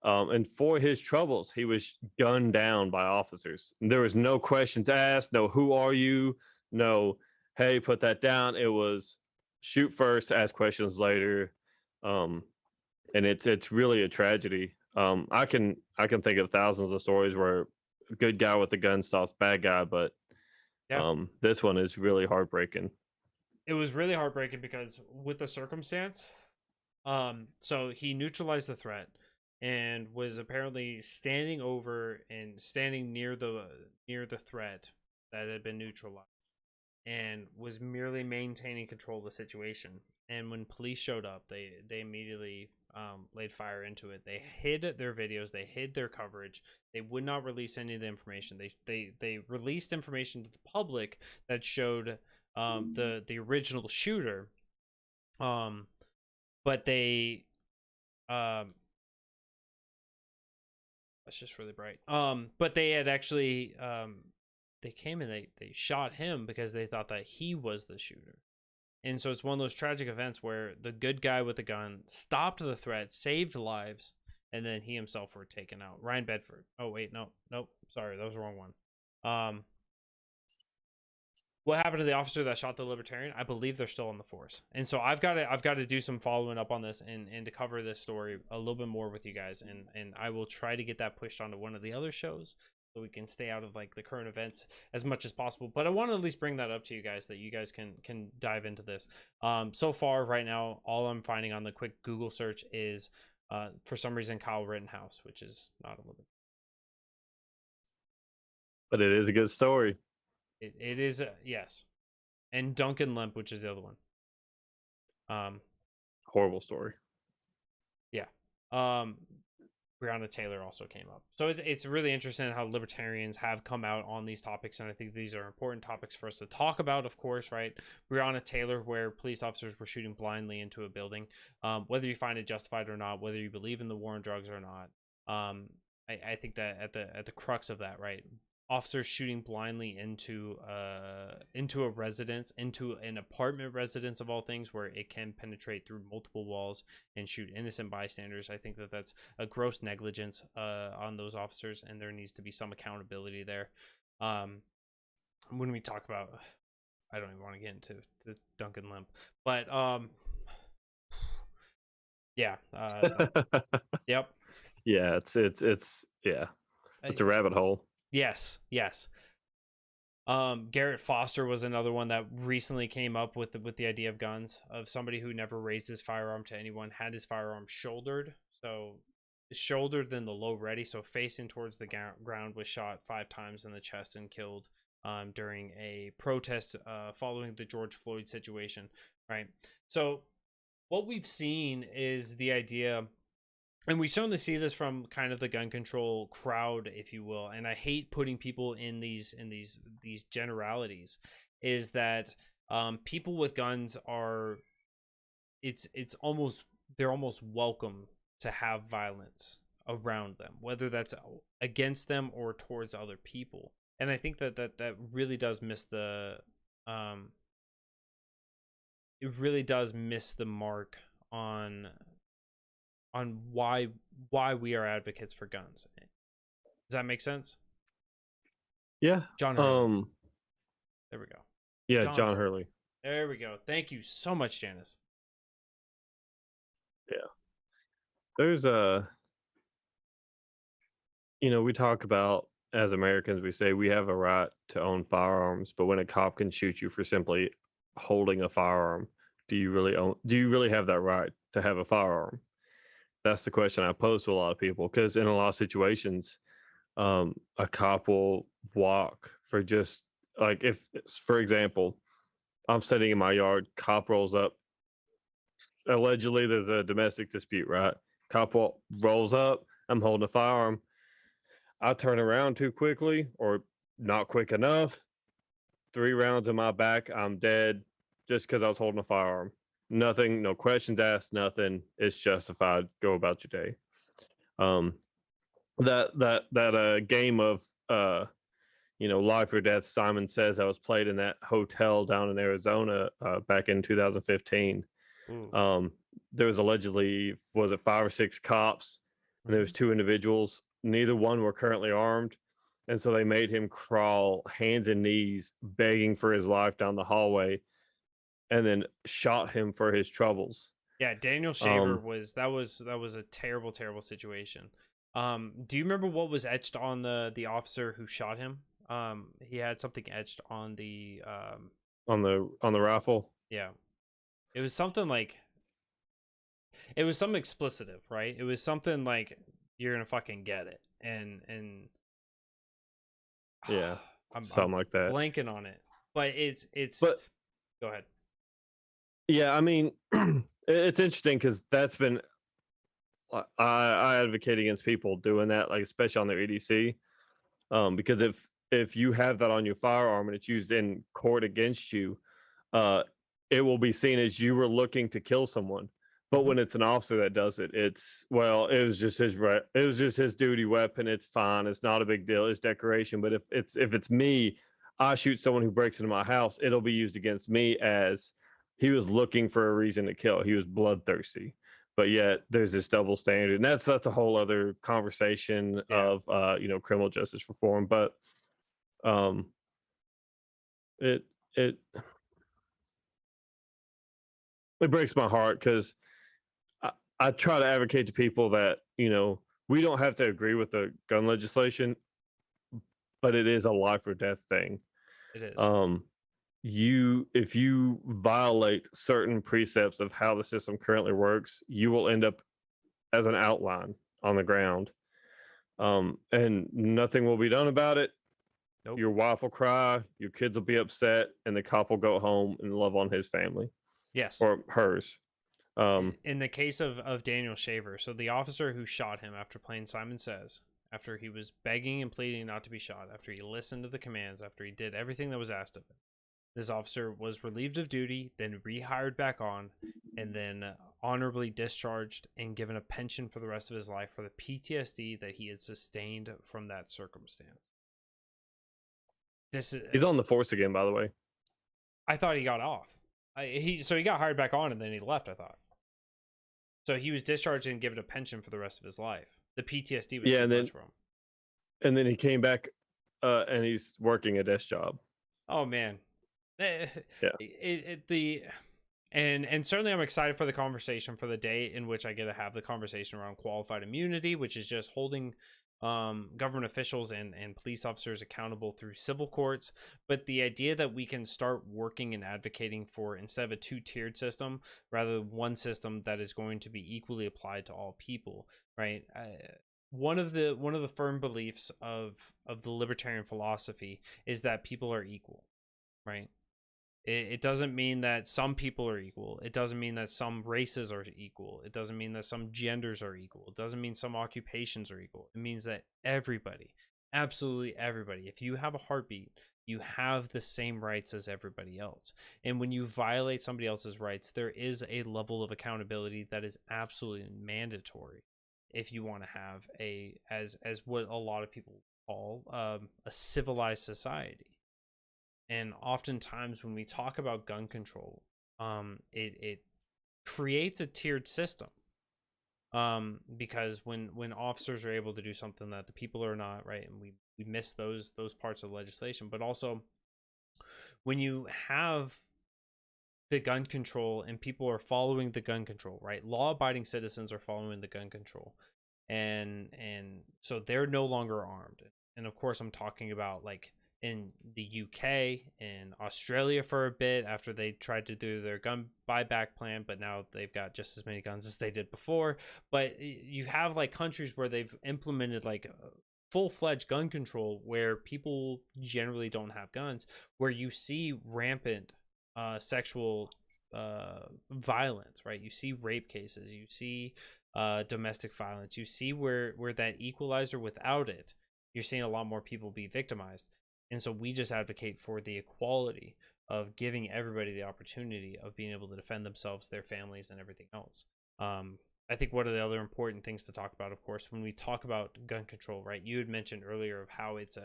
And for his troubles, he was gunned down by officers. And there was no questions asked, no who are you, no hey, put that down. It was shoot first, ask questions later. And it's really a tragedy. I can think of thousands of stories where a good guy with a gun stops bad guy, but this one is really heartbreaking. It was really heartbreaking because with the circumstance, so he neutralized the threat and was apparently standing near the threat that had been neutralized, and was merely maintaining control of the situation. And when police showed up, they immediately laid fire into it. They hid their videos, they hid their coverage. They would not release any of the information. They released information to the public that showed the original shooter, but they that's just really bright. But they had actually they came and they shot him because they thought that he was the shooter. And so it's one of those tragic events where the good guy with the gun stopped the threat, saved lives, and then he himself were taken out. Ryan Bedford. Oh wait, nope. Sorry, that was the wrong one. what happened to the officer that shot the libertarian? I believe they're still on the force, and so I've got to do some following up on this and to cover this story a little bit more with you guys, and I will try to get that pushed onto one of the other shows so we can stay out of like the current events as much as possible. But I want to at least bring that up to you guys, that you guys can dive into this. So far right now, all I'm finding on the quick Google search is for some reason Kyle Rittenhouse, which is not a little bit. But it is a good story. It is yes, and Duncan Lemp, which is the other one. Horrible story. Yeah. Breonna Taylor also came up, so it's really interesting how libertarians have come out on these topics, and I think these are important topics for us to talk about. Of course, right? Breonna Taylor, where police officers were shooting blindly into a building, whether you find it justified or not, whether you believe in the war on drugs or not. I think that at the crux of that, right? Officers shooting blindly into a residence, into an apartment residence of all things, where it can penetrate through multiple walls and shoot innocent bystanders. I think that that's a gross negligence on those officers, and there needs to be some accountability there. When we talk about, I don't even want to get into the Duncan Lemp, but yeah, yep, yeah, it's yeah, it's a rabbit hole. Yes. Garrett Foster was another one that recently came up with the idea of guns, of somebody who never raised his firearm to anyone, had his firearm shouldered, so shouldered in the low ready, so facing towards the ground, was shot 5 times in the chest and killed during a protest following the George Floyd situation, right? So what we've seen is the idea, and we certainly see this from kind of the gun control crowd, if you will, and I hate putting people in these generalities, is that people with guns are, they're almost welcome to have violence around them, whether that's against them or towards other people. And I think that really does miss the it really does miss the mark on why we are advocates for guns. Does that make sense? Yeah. John Hurley. There we go. Yeah, John Hurley. There we go. Thank you so much, Janice. Yeah. There's we talk about, as Americans, we say we have a right to own firearms, but when a cop can shoot you for simply holding a firearm, do you really have that right to have a firearm? That's the question I pose to a lot of people, because in a lot of situations, a cop will walk for just, like, if, for example, I'm sitting in my yard, cop rolls up, allegedly there's a domestic dispute, right? Cop rolls up, I'm holding a firearm, I turn around too quickly or not quick enough, 3 rounds in my back, I'm dead, just because I was holding a firearm. Nothing, no questions asked, nothing. It's justified. Go about your day. That game of life or death, Simon Says, that was played in that hotel down in Arizona back in 2015. There was allegedly, was it 5 or 6 cops, and there was 2 individuals. Neither one were currently armed, and so they made him crawl hands and knees, begging for his life down the hallway, and then shot him for his troubles. Yeah, Daniel Shaver was a terrible situation. Do you remember what was etched on the officer who shot him? He had something etched on the on the rifle. Yeah. It was something like, it was some explicitive, right? It was something like, you're gonna fucking get it. And yeah, something like that. Blanking on it. But but go ahead. Yeah, I mean, it's interesting because that's been, I advocate against people doing that, like especially on their EDC, because if you have that on your firearm and it's used in court against you, it will be seen as you were looking to kill someone. But when it's an officer that does it, it was just his duty weapon. It's fine. It's not a big deal. It's decoration. But if it's me, I shoot someone who breaks into my house, it'll be used against me as he was looking for a reason to kill. He was bloodthirsty. But yet there's this double standard, and that's a whole other conversation of criminal justice reform. But it it breaks my heart because I, I try to advocate to people that we don't have to agree with the gun legislation, but it is a life or death thing. It is. Um, if you violate certain precepts of how the system currently works, you will end up as an outline on the ground, and nothing will be done about it. Nope. Your wife will cry, your kids will be upset, and the cop will go home and love on his family Yes. or hers. In the case of Daniel Shaver, so the officer who shot him after playing Simon Says, after he was begging and pleading not to be shot, after he listened to the commands, after he did everything that was asked of him, this officer was relieved of duty, then rehired back on, and then honorably discharged and given a pension for the rest of his life for the PTSD that he had sustained from that circumstance. He's on the force again, by the way. I thought he got off. He got hired back on and then he left, I thought. So he was discharged and given a pension for the rest of his life. The PTSD was too much for him. And then he came back, and he's working a desk job. Oh man, Yeah. And certainly I'm excited for the conversation for the day in which I get to have the conversation around qualified immunity, which is just holding government officials and police officers accountable through civil courts. But the idea that we can start working and advocating for, instead of a two-tiered system, rather one system that is going to be equally applied to all people, right? One of the firm beliefs of the libertarian philosophy is that people are equal, right? It doesn't mean that some people are equal. It doesn't mean that some races are equal. It doesn't mean that some genders are equal. It doesn't mean some occupations are equal. It means that everybody, absolutely everybody, if you have a heartbeat, you have the same rights as everybody else. And when you violate somebody else's rights, there is a level of accountability that is absolutely mandatory if you want to have as what a lot of people call a civilized society. And oftentimes when we talk about gun control, it creates a tiered system, because when officers are able to do something that the people are not, right, and we miss those parts of legislation. But also when you have the gun control and people are following the gun control, right, law-abiding citizens are following the gun control, and so they're no longer armed. And of course I'm talking about like in the UK and Australia for a bit after they tried to do their gun buyback plan, but now they've got just as many guns as they did before. But you have like countries where they've implemented like full-fledged gun control where people generally don't have guns, where you see rampant sexual violence, right? You see rape cases, you see domestic violence, you see where that equalizer, without it, you're seeing a lot more people be victimized. And so we just advocate for the equality of giving everybody the opportunity of being able to defend themselves, their families, and everything else. I think one of the other important things to talk about, of course, when we talk about gun control, right? You had mentioned earlier of how it's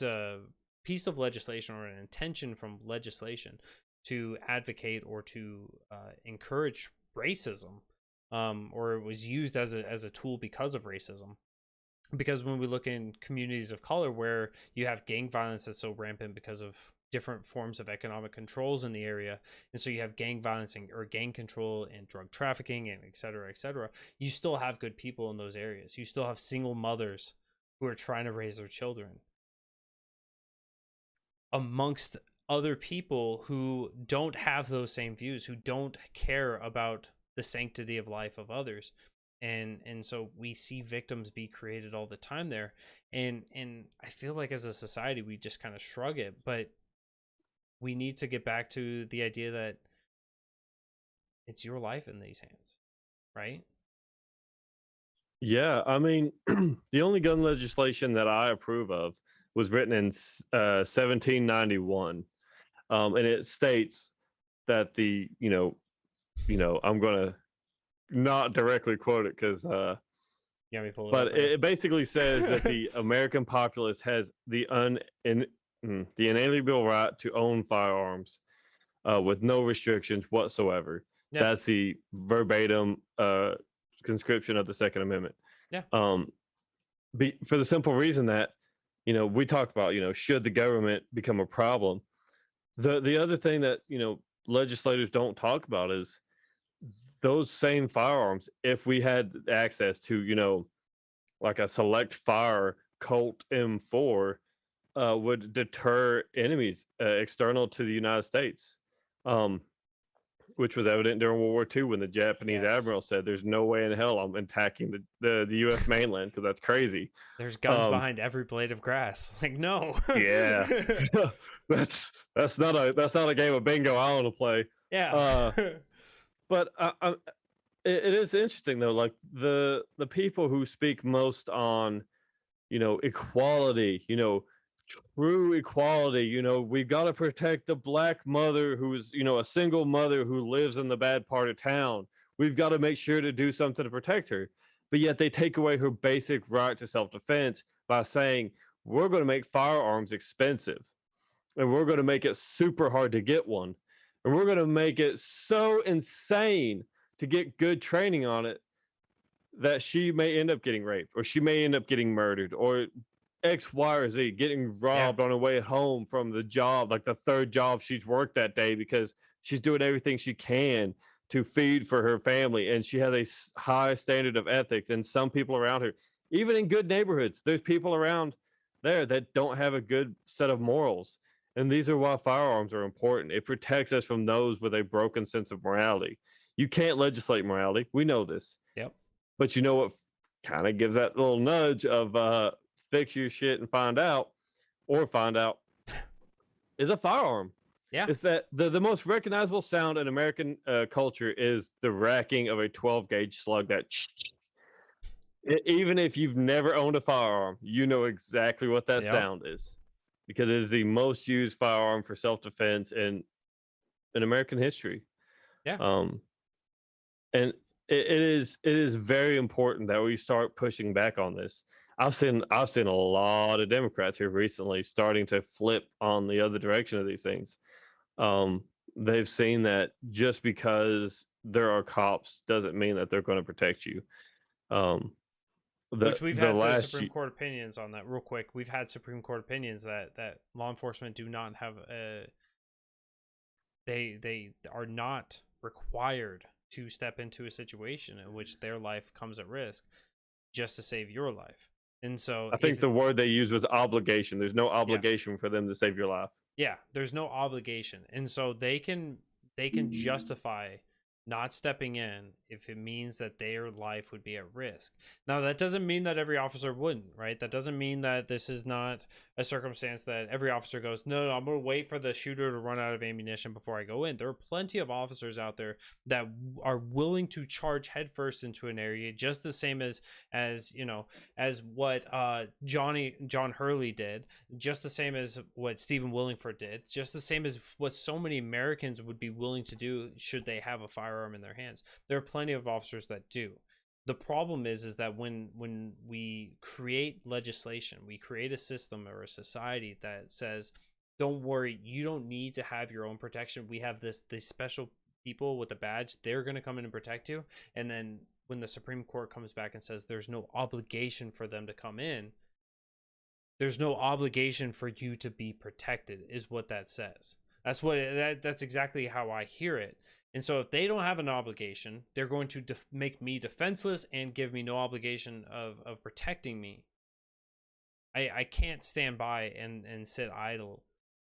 a piece of legislation or an intention from legislation to advocate or to encourage racism, or it was used as a tool because of racism. Because when we look in communities of color where you have gang violence that's so rampant because of different forms of economic controls in the area, and so you have gang violence or gang control and drug trafficking and et cetera, you still have good people in those areas. You still have single mothers who are trying to raise their children amongst other people who don't have those same views, who don't care about the sanctity of life of others. And so we see victims be created all the time there, and I feel like as a society we just kind of shrug it, but we need to get back to the idea that it's your life in these hands, right? Yeah, I mean, the only gun legislation that I approve of was written in 1791, and it states that I'm gonna not directly quote it because but it basically says that the American populace has the inalienable right to own firearms with no restrictions whatsoever. Yep. That's the verbatim conscription of the Second Amendment. Yeah. For the simple reason that we talked about, should the government become a problem? The other thing that, legislators don't talk about is those same firearms, if we had access to, like a select fire Colt M4, would deter enemies external to the United States, um, which was evident during World War II when the Japanese Yes. admiral said, "There's no way in hell I'm attacking the U.S. mainland because that's crazy." There's guns Um, behind every blade of grass. Like, no. yeah, that's not a game of bingo I want to play. Yeah. Uh, but it is interesting though, like the people who speak most on equality, true equality, we've got to protect the black mother who's, a single mother who lives in the bad part of town. We've got to make sure to do something to protect her. But yet they take away her basic right to self-defense by saying, we're going to make firearms expensive and we're going to make it super hard to get one. And we're going to make it so insane to get good training on it that she may end up getting raped or she may end up getting murdered or X, Y, or Z, getting robbed on her way home from the job, like the third job she's worked that day, because she's doing everything she can to feed for her family. And she has a high standard of ethics. And some people around her, even in good neighborhoods, there's people around there that don't have a good set of morals. And these are why firearms are important. It protects us from those with a broken sense of morality. You can't legislate morality. We know this. Yep. But you know what kind of gives that little nudge of fix your shit and find out is a firearm. Yeah. It's that the most recognizable sound in American culture is the racking of a 12 gauge slug. That even if you've never owned a firearm, you know exactly what that sound is, because it is the most used firearm for self-defense in American history. Yeah. And it is very important that we start pushing back on this. I've seen a lot of Democrats here recently starting to flip on the other direction of these things. They've seen that just because there are cops doesn't mean that they're going to protect you. Which we've had the Supreme Court opinions on that real quick. We've had Supreme Court opinions that law enforcement do not have they are not required to step into a situation in which their life comes at risk just to save your life. And so I think the word they used was obligation. There's no obligation for them to save your life. Yeah, there's no obligation. And so they can justify not stepping in if it means that their life would be at risk. Now, that doesn't mean that every officer wouldn't, right? That doesn't mean that this is not a circumstance that every officer goes, no, I'm going to wait for the shooter to run out of ammunition before I go in. There are plenty of officers out there that are willing to charge headfirst into an area, just the same as what John Hurley did, just the same as what Stephen Willingford did, just the same as what so many Americans would be willing to do should they have a firearm in their hands. There are plenty of officers that do. The problem is that when we create legislation, we create a system or a society that says, don't worry, you don't need to have your own protection. We have these special people with a badge. They're going to come in and protect you. And then when the Supreme Court comes back and says there's no obligation for them to come in, there's no obligation for you to be protected, is what that says. That's exactly how I hear it. And so if they don't have an obligation, they're going to make me defenseless and give me no obligation of protecting me. I can't stand by and sit idle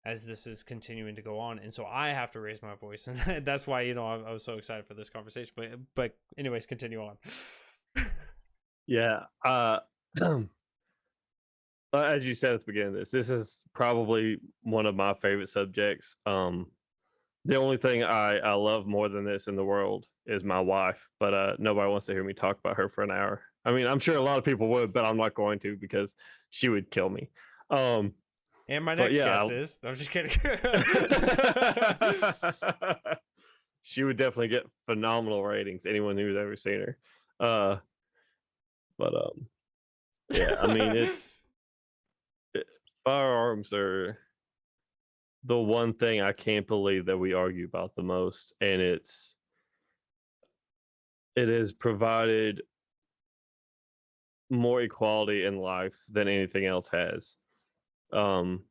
as this is continuing to go on. And so I have to raise my voice. And that's why, I was so excited for this conversation. But anyways, continue on. Yeah. As you said at the beginning of this is probably one of my favorite subjects. The only thing I love more than this in the world is my wife, but nobody wants to hear me talk about her for an hour. I mean, I'm sure a lot of people would, but I'm not going to because she would kill me. And my next guest is... I'm just kidding. She would definitely get phenomenal ratings, anyone who's ever seen her. Yeah, I mean, firearms are the one thing I can't believe that we argue about the most, and it has provided more equality in life than anything else has. Um,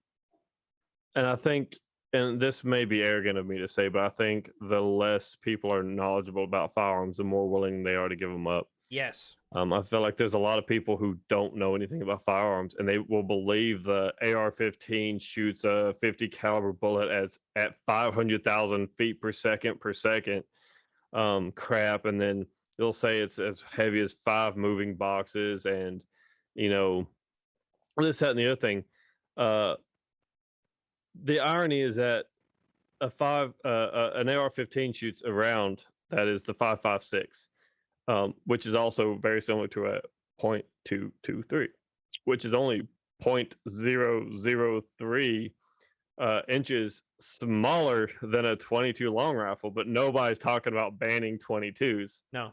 and I think, and this may be arrogant of me to say, but I think the less people are knowledgeable about firearms, the more willing they are to give them up. Yes. I feel like there's a lot of people who don't know anything about firearms, and they will believe the AR-15 shoots a 50 caliber bullet at 500,000 feet per second crap, and then they'll say it's as heavy as 5 moving boxes, and you know this, that, and the other thing. Uh, the irony is that an AR-15 shoots a round that is the 5.56, which is also very similar to a .223, which is only 0.003 inches smaller than a 22 long rifle. But nobody's talking about banning 22s. No.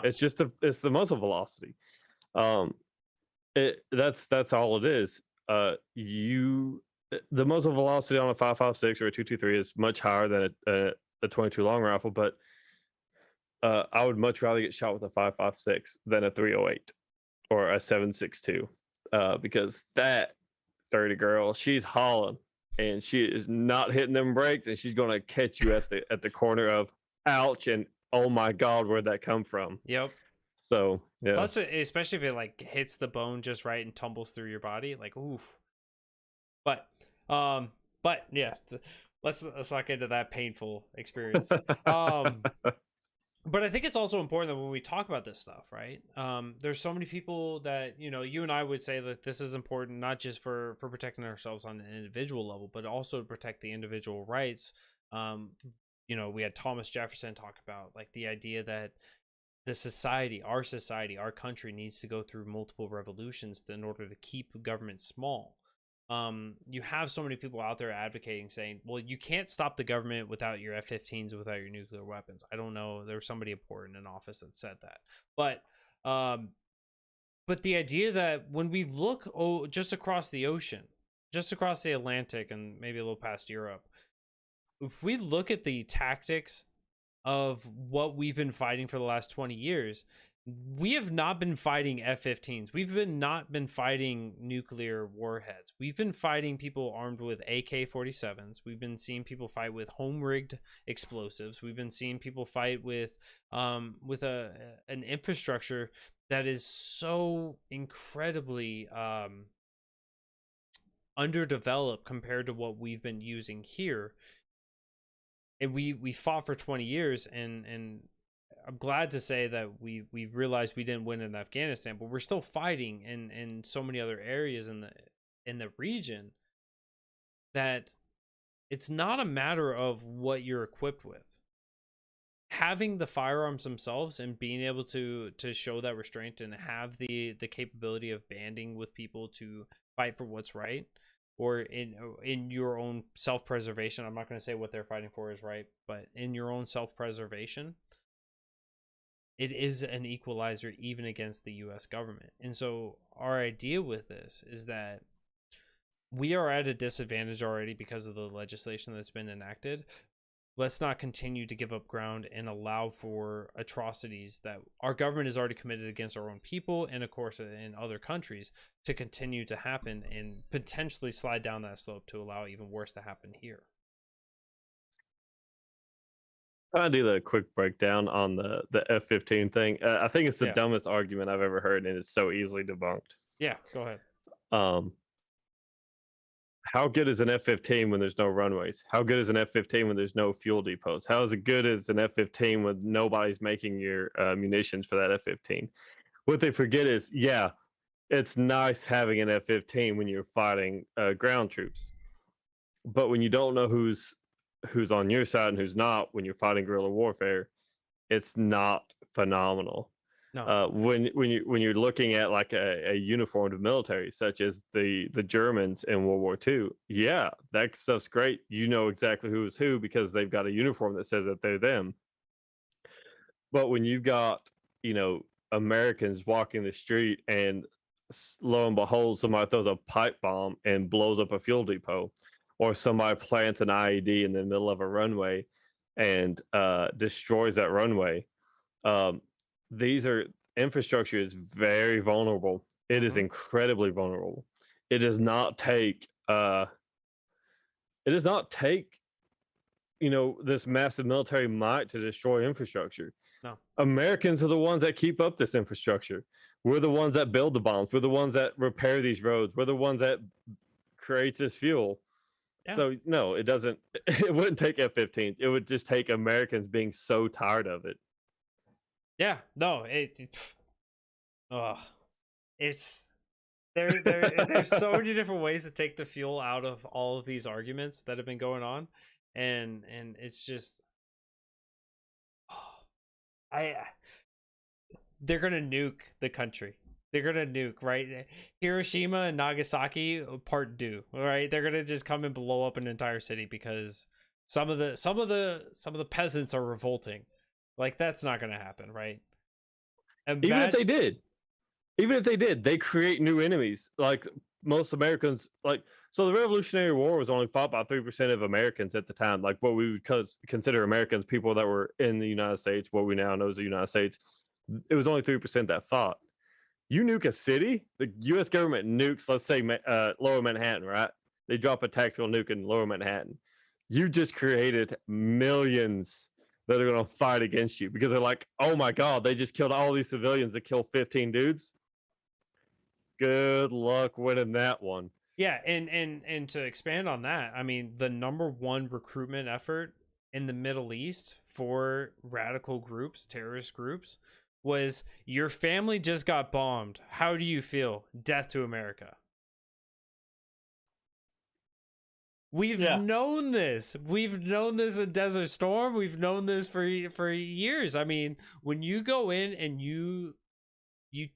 It's just it's the muzzle velocity. That's all it is. The muzzle velocity on a 5.56 or a 2.23 is much higher than a 22 long rifle, but I would much rather get shot with a 5.56 than a 308 or a 7.62, because that dirty girl, she's hauling and she is not hitting them brakes, and she's going to catch you at the corner of ouch and oh my god, where'd that come from? Yep. So yeah. Plus, especially if it like hits the bone just right and tumbles through your body, like oof. But yeah, let's not get into that painful experience. But I think it's also important that when we talk about this stuff, right? There's so many people that, you and I would say that this is important, not just for protecting ourselves on an individual level, but also to protect the individual rights. We had Thomas Jefferson talk about like the idea that the society, our country needs to go through multiple revolutions in order to keep government small. You have so many people out there advocating, saying, well, you can't stop the government without your F-15s, without your nuclear weapons. I don't know. There was somebody important in office that said that. But the idea that when we look just across the ocean, just across the Atlantic and maybe a little past Europe, if we look at the tactics of what we've been fighting for the last 20 years, we have not been fighting F-15s. We've not been fighting nuclear warheads. We've been fighting people armed with AK-47s. We've been seeing people fight with home-rigged explosives. We've been seeing people fight with an infrastructure that is so incredibly underdeveloped compared to what we've been using here. And we fought for 20 years, and I'm glad to say that we realized we didn't win in Afghanistan, but we're still fighting in so many other areas in the region, that it's not a matter of what you're equipped with. Having the firearms themselves and being able to show that restraint and have the capability of banding with people to fight for what's right, or in your own self-preservation. I'm not going to say what they're fighting for is right, but in your own self-preservation, it is an equalizer even against the US government. And so our idea with this is that we are at a disadvantage already because of the legislation that's been enacted. Let's not continue to give up ground and allow for atrocities that our government has already committed against our own people and, of course, in other countries to continue to happen, and potentially slide down that slope to allow even worse to happen here. I'll do the quick breakdown on the F-15 thing. I think it's the dumbest argument I've ever heard, and it's so easily debunked. Yeah, go ahead. How good is an F-15 when there's no runways? How good is an F-15 when there's no fuel depots? How is it good as an F-15 when nobody's making your munitions for that F-15? What they forget is, yeah, it's nice having an F-15 when you're fighting ground troops, but when you don't know who's on your side and who's not, when you're fighting guerrilla warfare, it's not phenomenal. No. When you're looking at like a uniformed military, such as the Germans in World War II, yeah, that stuff's great. You know exactly who is who because they've got a uniform that says that they're them. But when you've got, Americans walking the street and lo and behold, somebody throws a pipe bomb and blows up a fuel depot, or somebody plants an IED in the middle of a runway and destroys that runway. Infrastructure is very vulnerable. It is incredibly vulnerable. it does not take it does not take this massive military might to destroy infrastructure. No. Americans are the ones that keep up this infrastructure. We're the ones that build the bombs. We're the ones that repair these roads. We're the ones that creates this fuel. Yeah. So no, it doesn't. It wouldn't take F-15s. It would just take Americans being so tired of it. Yeah. No. It's there's so many different ways to take the fuel out of all of these arguments that have been going on, and it's just, they're gonna nuke the country. They're gonna nuke, right? Hiroshima and Nagasaki, part due. All right, they're gonna just come and blow up an entire city because some of the peasants are revolting. Like, that's not gonna happen, right? Even if they did, they create new enemies. Like most Americans, so the Revolutionary War was only fought by 3% of Americans at the time. Like what we would consider Americans, people that were in the United States, what we now know as the United States. It was only 3% that fought. You nuke a city, the U.S. government nukes, let's say, Lower Manhattan, right? They drop a tactical nuke in Lower Manhattan. You just created millions that are going to fight against you because they're like, oh my God, they just killed all these civilians to kill 15 dudes. Good luck winning that one. Yeah, and to expand on that, I mean, the number one recruitment effort in the Middle East for radical groups, terrorist groups, was, your family just got bombed. How do you feel? Death to America. We've known this. We've known this in Desert Storm. We've known this for years. I mean, when you go in and you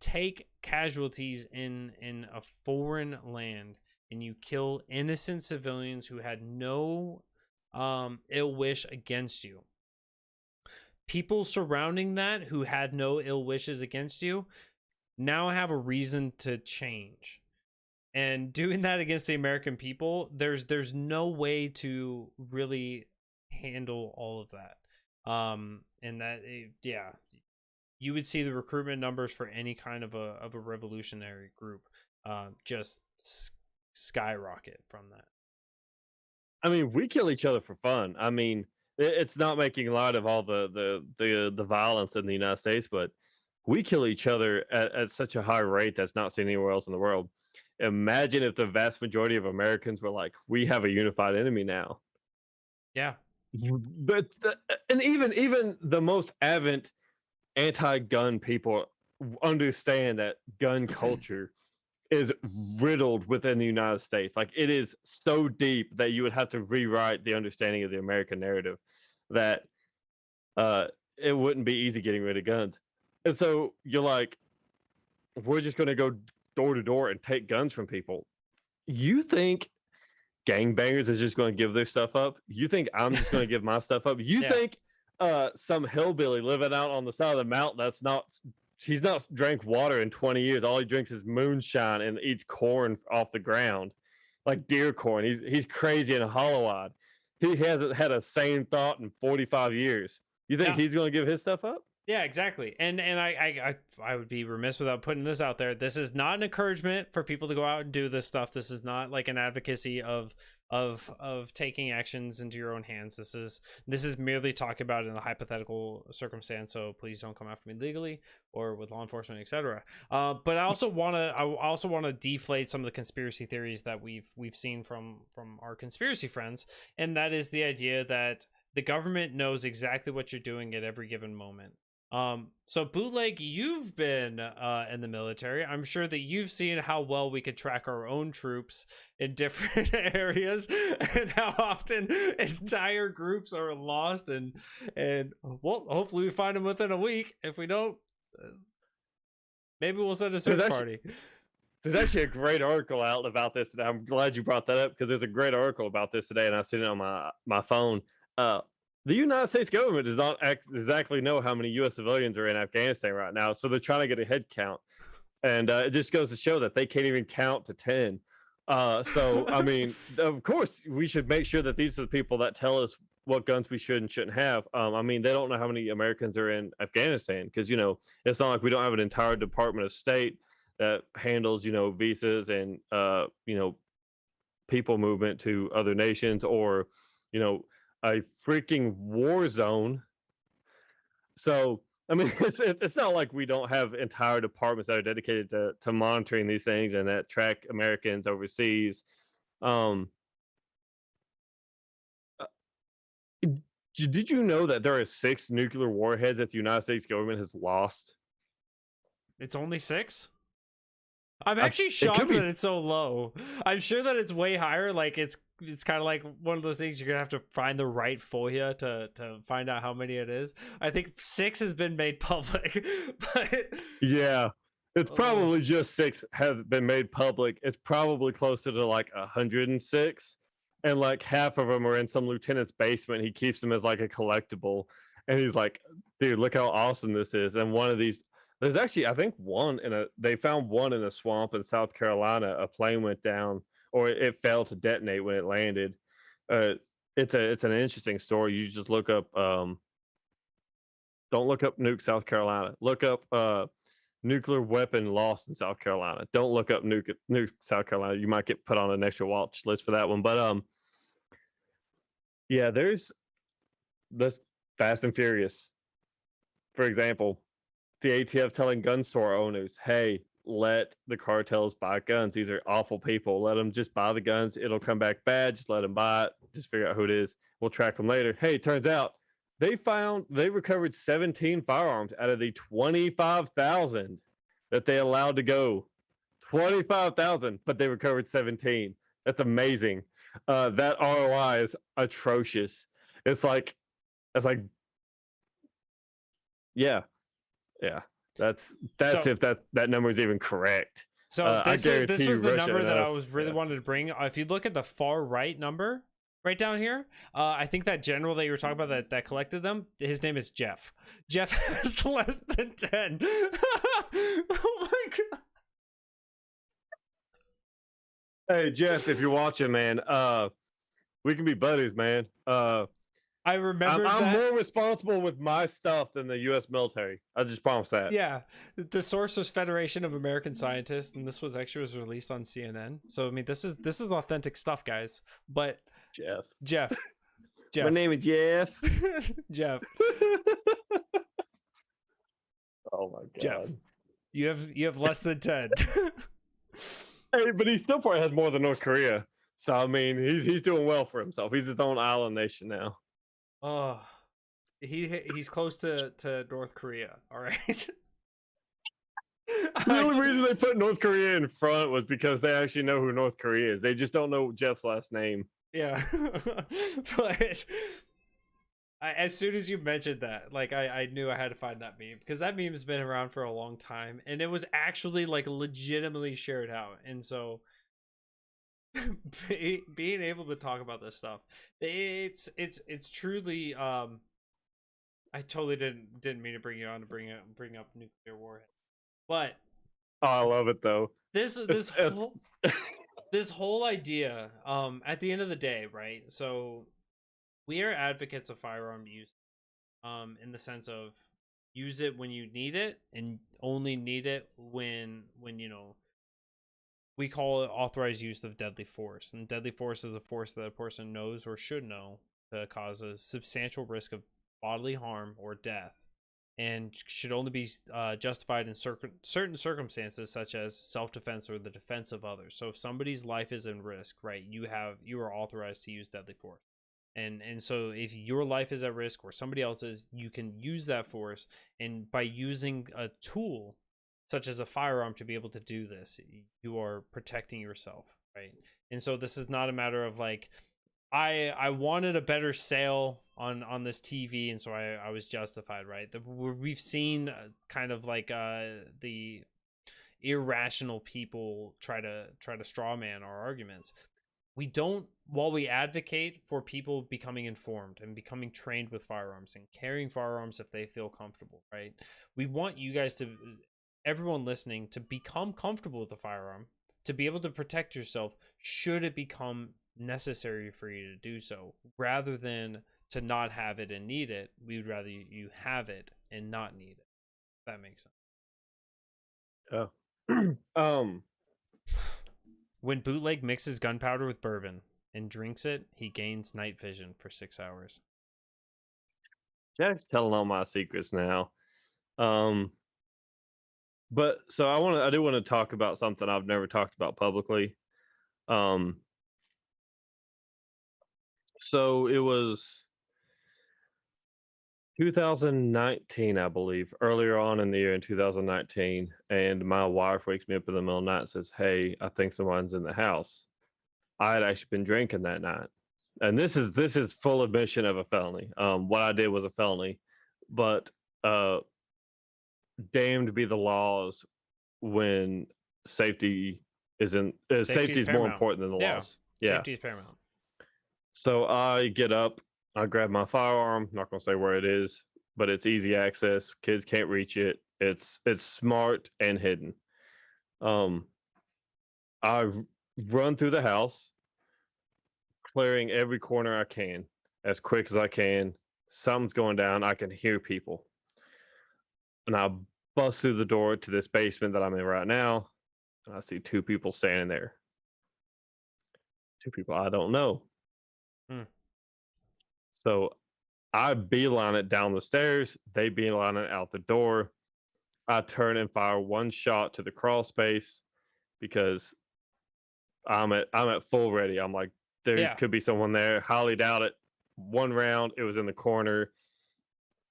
take casualties in a foreign land and you kill innocent civilians who had no ill wish against you, people surrounding that who had no ill wishes against you now have a reason to change. And doing that against the American people, there's no way to really handle all of that. And that, you would see the recruitment numbers for any kind of a revolutionary group just skyrocket from that. I mean, we kill each other for fun. I mean, it's not making light of all the violence in the United States, but we kill each other at such a high rate that's not seen anywhere else in the world. Imagine if the vast majority of Americans were like, we have a unified enemy now. Yeah. But and even the most avid anti-gun people understand that gun culture is riddled within the United States. Like, it is so deep that you would have to rewrite the understanding of the American narrative, that it wouldn't be easy getting rid of guns. And so you're like, we're just going to go door to door and take guns from people. You think gangbangers is just going to give their stuff up? You think I'm just going to give my stuff up? You think some hillbilly living out on the side of the mountain he's not drank water in 20 years. All he drinks is moonshine and eats corn off the ground, like deer corn. He's crazy and hollow-eyed. He hasn't had a sane thought in 45 years. You think he's going to give his stuff up? Yeah, exactly. And I would be remiss without putting this out there. This is not an encouragement for people to go out and do this stuff. This is not like an advocacy of taking actions into your own hands. This is merely talking about it in a hypothetical circumstance. So please don't come after me legally or with law enforcement, etc. But I also want to deflate some of the conspiracy theories that we've seen from our conspiracy friends, and that is the idea that the government knows exactly what you're doing at every given moment. So Bootleg, you've been in the military. I'm sure that you've seen how well we could track our own troops in different areas, and how often entire groups are lost, and well, hopefully we find them within a week. If we don't, maybe we'll send a search party. There's actually a great article out about this, and I'm glad you brought that up, because there's a great article about this today, and I've seen it on my phone. The United States government does not exactly know how many U.S. civilians are in Afghanistan right now, so they're trying to get a head count, and it just goes to show that they can't even count to 10. So, I mean, of course, we should make sure that these are the people that tell us what guns we should and shouldn't have. I mean, they don't know how many Americans are in Afghanistan, because, it's not like we don't have an entire Department of State that handles, visas and people movement to other nations, or you know a freaking war zone. So I mean, it's not like we don't have entire departments that are dedicated to monitoring these things and that track Americans overseas. um uh, did you know that there are 6 nuclear warheads that the United States government has lost? It's only 6. I'm I, actually it could shocked be. that it's so low. I'm sure that it's way higher. Like it's kind of like one of those things you're gonna have to find the right FOIA to find out how many it is. I think 6 has been made public, but Yeah, it's oh, probably just 6 have been made public. It's probably closer to like 106, and like half of them are in some lieutenant's basement. He keeps them as like a collectible, and he's like, "Dude, look how awesome this is!" And one of these, there's actually, I think, one in a. They found one in a swamp in South Carolina. A plane went down, or it failed to detonate when it landed. Uh, it's an interesting story. You just look up. Don't look up nuke South Carolina. Look up nuclear weapon lost in South Carolina. Don't look up nuke South Carolina. You might get put on an extra watch list for that one. But yeah, there's this Fast and Furious, for example, the ATF telling gun store owners, "Hey, let the cartels buy guns. These are awful people. Let them just buy the guns. It'll come back bad. Just let them buy it. Just figure out who it is. We'll track them later." Hey, turns out they recovered 17 firearms out of the 25,000 that they allowed to go. 25,000, but they recovered 17. That's amazing. That ROI is atrocious. It's like, it's like, yeah, yeah. That's so if that number is even correct. I this guarantee was you the Russia number and that I us. was really Yeah. wanted to bring. If you look at the far right number right down here, I think that general that you were talking about that collected them, his name is Jeff. Jeff has less than 10. Oh my god. Hey Jeff, if you're watching, man, we can be buddies, man. I remembered I'm that. more responsible with my stuff than the U.S. military. I just promise that. Yeah, the source was Federation of American Scientists, and this was released on CNN. So I mean, this is authentic stuff, guys. But Jeff. Jeff, My Jeff, name is Jeff. Jeff, Oh my Jeff, god. you have less than 10. Hey, but he still probably has more than North Korea. So I mean, he's doing well for himself. He's his own island nation now. Oh, he's close to North Korea. All right. The only reason they put North Korea in front was because they actually know who North Korea is. They just don't know Jeff's last name. Yeah, but as soon as you mentioned that, like I knew I had to find that meme because that meme has been around for a long time, and it was actually like legitimately shared out, and so being able to talk about this stuff, it's truly I totally didn't mean to bring you on to bring up nuclear warhead, but Oh, I love it though. this whole this whole idea, at the end of the day, right? So we are advocates of firearm use, in the sense of use it when you need it and only need it when we call it authorized use of deadly force. And deadly force is a force that a person knows or should know to cause a substantial risk of bodily harm or death, and should only be justified in certain circumstances, such as self-defense or the defense of others. So if somebody's life is in risk, right, you are authorized to use deadly force. And so if your life is at risk or somebody else's, you can use that force, and by using a tool such as a firearm to be able to do this, you are protecting yourself, right? And so this is not a matter of like, I wanted a better sale on this TV, and so I was justified, right? We've seen kind of like the irrational people try to straw man our arguments. We don't, while we advocate for people becoming informed and becoming trained with firearms and carrying firearms if they feel comfortable, right? We want you guys to, everyone listening, to become comfortable with the firearm, to be able to protect yourself should it become necessary for you to do so, rather than to not have it and need it. We would rather you have it and not need it. If that makes sense. Oh, um, When Bootleg mixes gunpowder with bourbon and drinks it, he gains night vision for 6 hours. Jack's telling all my secrets now. But so I do want to talk about something I've never talked about publicly. Um, so it was 2019, I believe, earlier on in the year in 2019, and my wife wakes me up in the middle of the night and says, "Hey, I think someone's in the house." I had actually been drinking that night, and this is full admission of a felony. What I did was a felony, but uh, damned be the laws when safety isn't safety is more paramount. important than the Yeah. laws. Yeah. Safety is paramount. So I get up, I grab my firearm. Not gonna say where it is, but it's easy access. Kids can't reach it. It's smart and hidden. Um, I run through the house, clearing every corner I can as quick as I can. Something's going down. I can hear people, and I bust through the door to this basement that I'm in right now. And I see two people standing there. Two people I don't know. Hmm. So I beeline it down the stairs. They beeline it out the door. I turn and fire one shot to the crawl space because I'm at full ready. I'm like, there Yeah. could be someone there. Highly doubt it. One round, it was in the corner.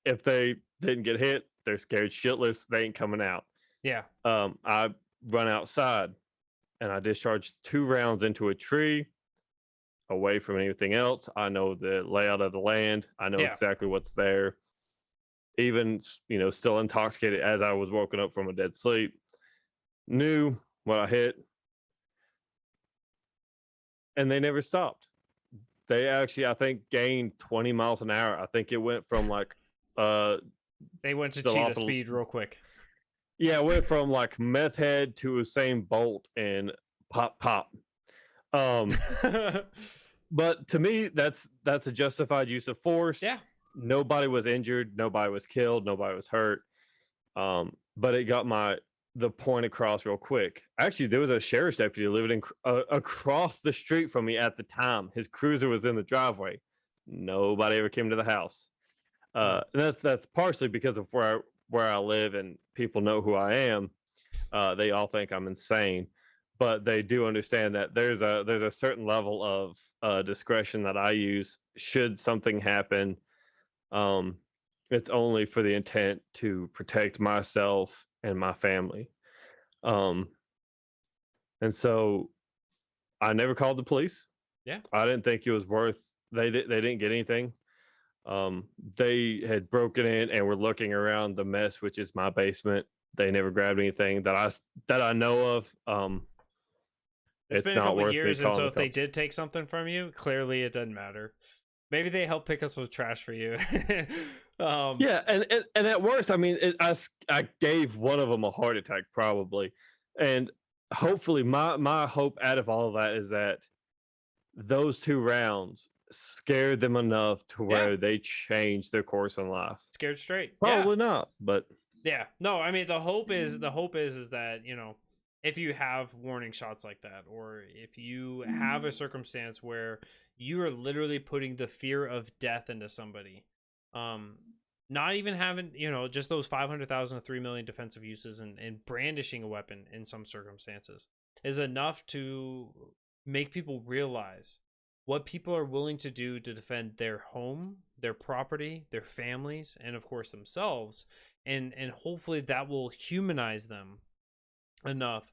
If they didn't get hit, they're scared shitless. They ain't coming out. Yeah. I run outside and I discharge 2 rounds into a tree away from anything else. I know the layout of the land. I know Yeah. exactly what's there. Even, still intoxicated as I was woken up from a dead sleep, knew what I hit, and they never stopped. They actually, I think, gained 20 miles an hour. I think it went from like They went to cheetah speed real quick. Yeah, it went from like meth head to Usain Bolt and pop. But to me, that's a justified use of force. Yeah. Nobody was injured, nobody was killed, nobody was hurt. But it got the point across real quick. Actually, there was a sheriff's deputy living across the street from me at the time. His cruiser was in the driveway. Nobody ever came to the house. And that's partially because of where I live and people know who I am. They all think I'm insane, but they do understand that there's a certain level of discretion that I use should something happen. It's only for the intent to protect myself and my family. And so I never called the police. Yeah. I didn't think it was worth. They didn't get anything. They had broken in and were looking around the mess, which is my basement. They never grabbed anything that I know of. It's been a not couple worth years, me and so calling if the they cops. did take something from you, clearly it doesn't matter. Maybe they help pick us with trash for you. Yeah, and at worst, I mean, I gave one of them a heart attack probably, and hopefully my hope out of all of that is that those 2 rounds scared them enough to where they changed their course in life. Scared straight. Probably not, but yeah. No, I mean the hope is that, if you have warning shots like that, or if you have a circumstance where you are literally putting the fear of death into somebody, not even having, just those 500,000 to 3 million defensive uses and brandishing a weapon in some circumstances is enough to make people realize what people are willing to do to defend their home, their property, their families, and of course themselves. And hopefully that will humanize them enough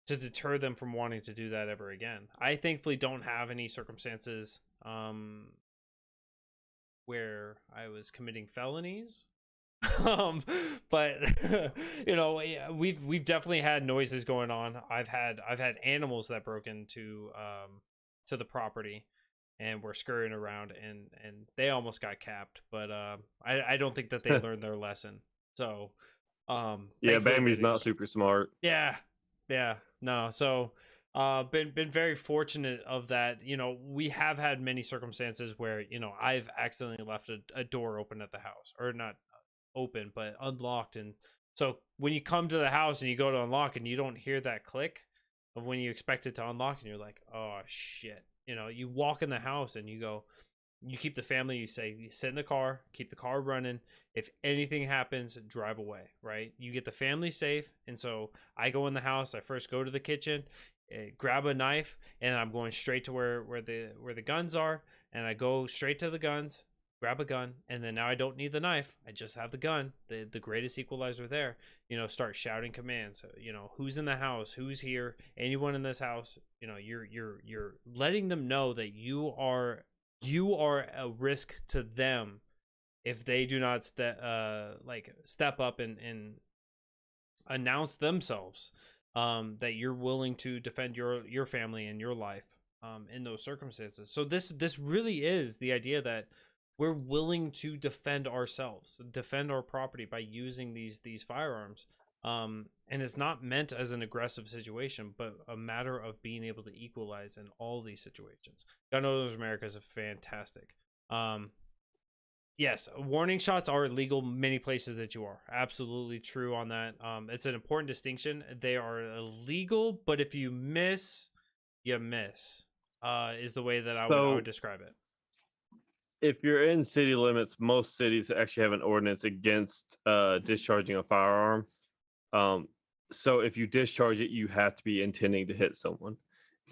to deter them from wanting to do that ever again. I thankfully don't have any circumstances where I was committing felonies. But we've definitely had noises going on. I've had animals that broke into to the property and were scurrying around, and they almost got capped, but I don't think that they learned their lesson. So yeah, Bambi's not super smart. Yeah. No. So been very fortunate of that. We have had many circumstances where, I've accidentally left a door open at the house, or not open, but unlocked, and So when you come to the house and you go to unlock and you don't hear that click of when you expect it to unlock, and you're like, oh shit. You walk in the house and you keep the family, you say, you sit in the car, keep the car running. If anything happens, drive away, right? You get the family safe. And so I go in the house, I first go to the kitchen, grab a knife, and I'm going straight to where the guns are. And I go straight to the guns, grab a gun, and then now I don't need the knife. I just have the gun, the greatest equalizer there. Start shouting commands. Who's in the house? Who's here? Anyone in this house? You're letting them know that you are a risk to them if they do not step up and announce themselves, that you're willing to defend your family and your life in those circumstances. So this really is the idea that we're willing to defend ourselves, defend our property by using these firearms. And it's not meant as an aggressive situation, but a matter of being able to equalize in all these situations. Gun Owners America is fantastic. Yes, warning shots are illegal many places that you are. Absolutely true on that. It's an important distinction. They are illegal, but if you miss, you miss, is the way that I would describe it. If you're in city limits, most cities actually have an ordinance against discharging a firearm. So if you discharge it, you have to be intending to hit someone.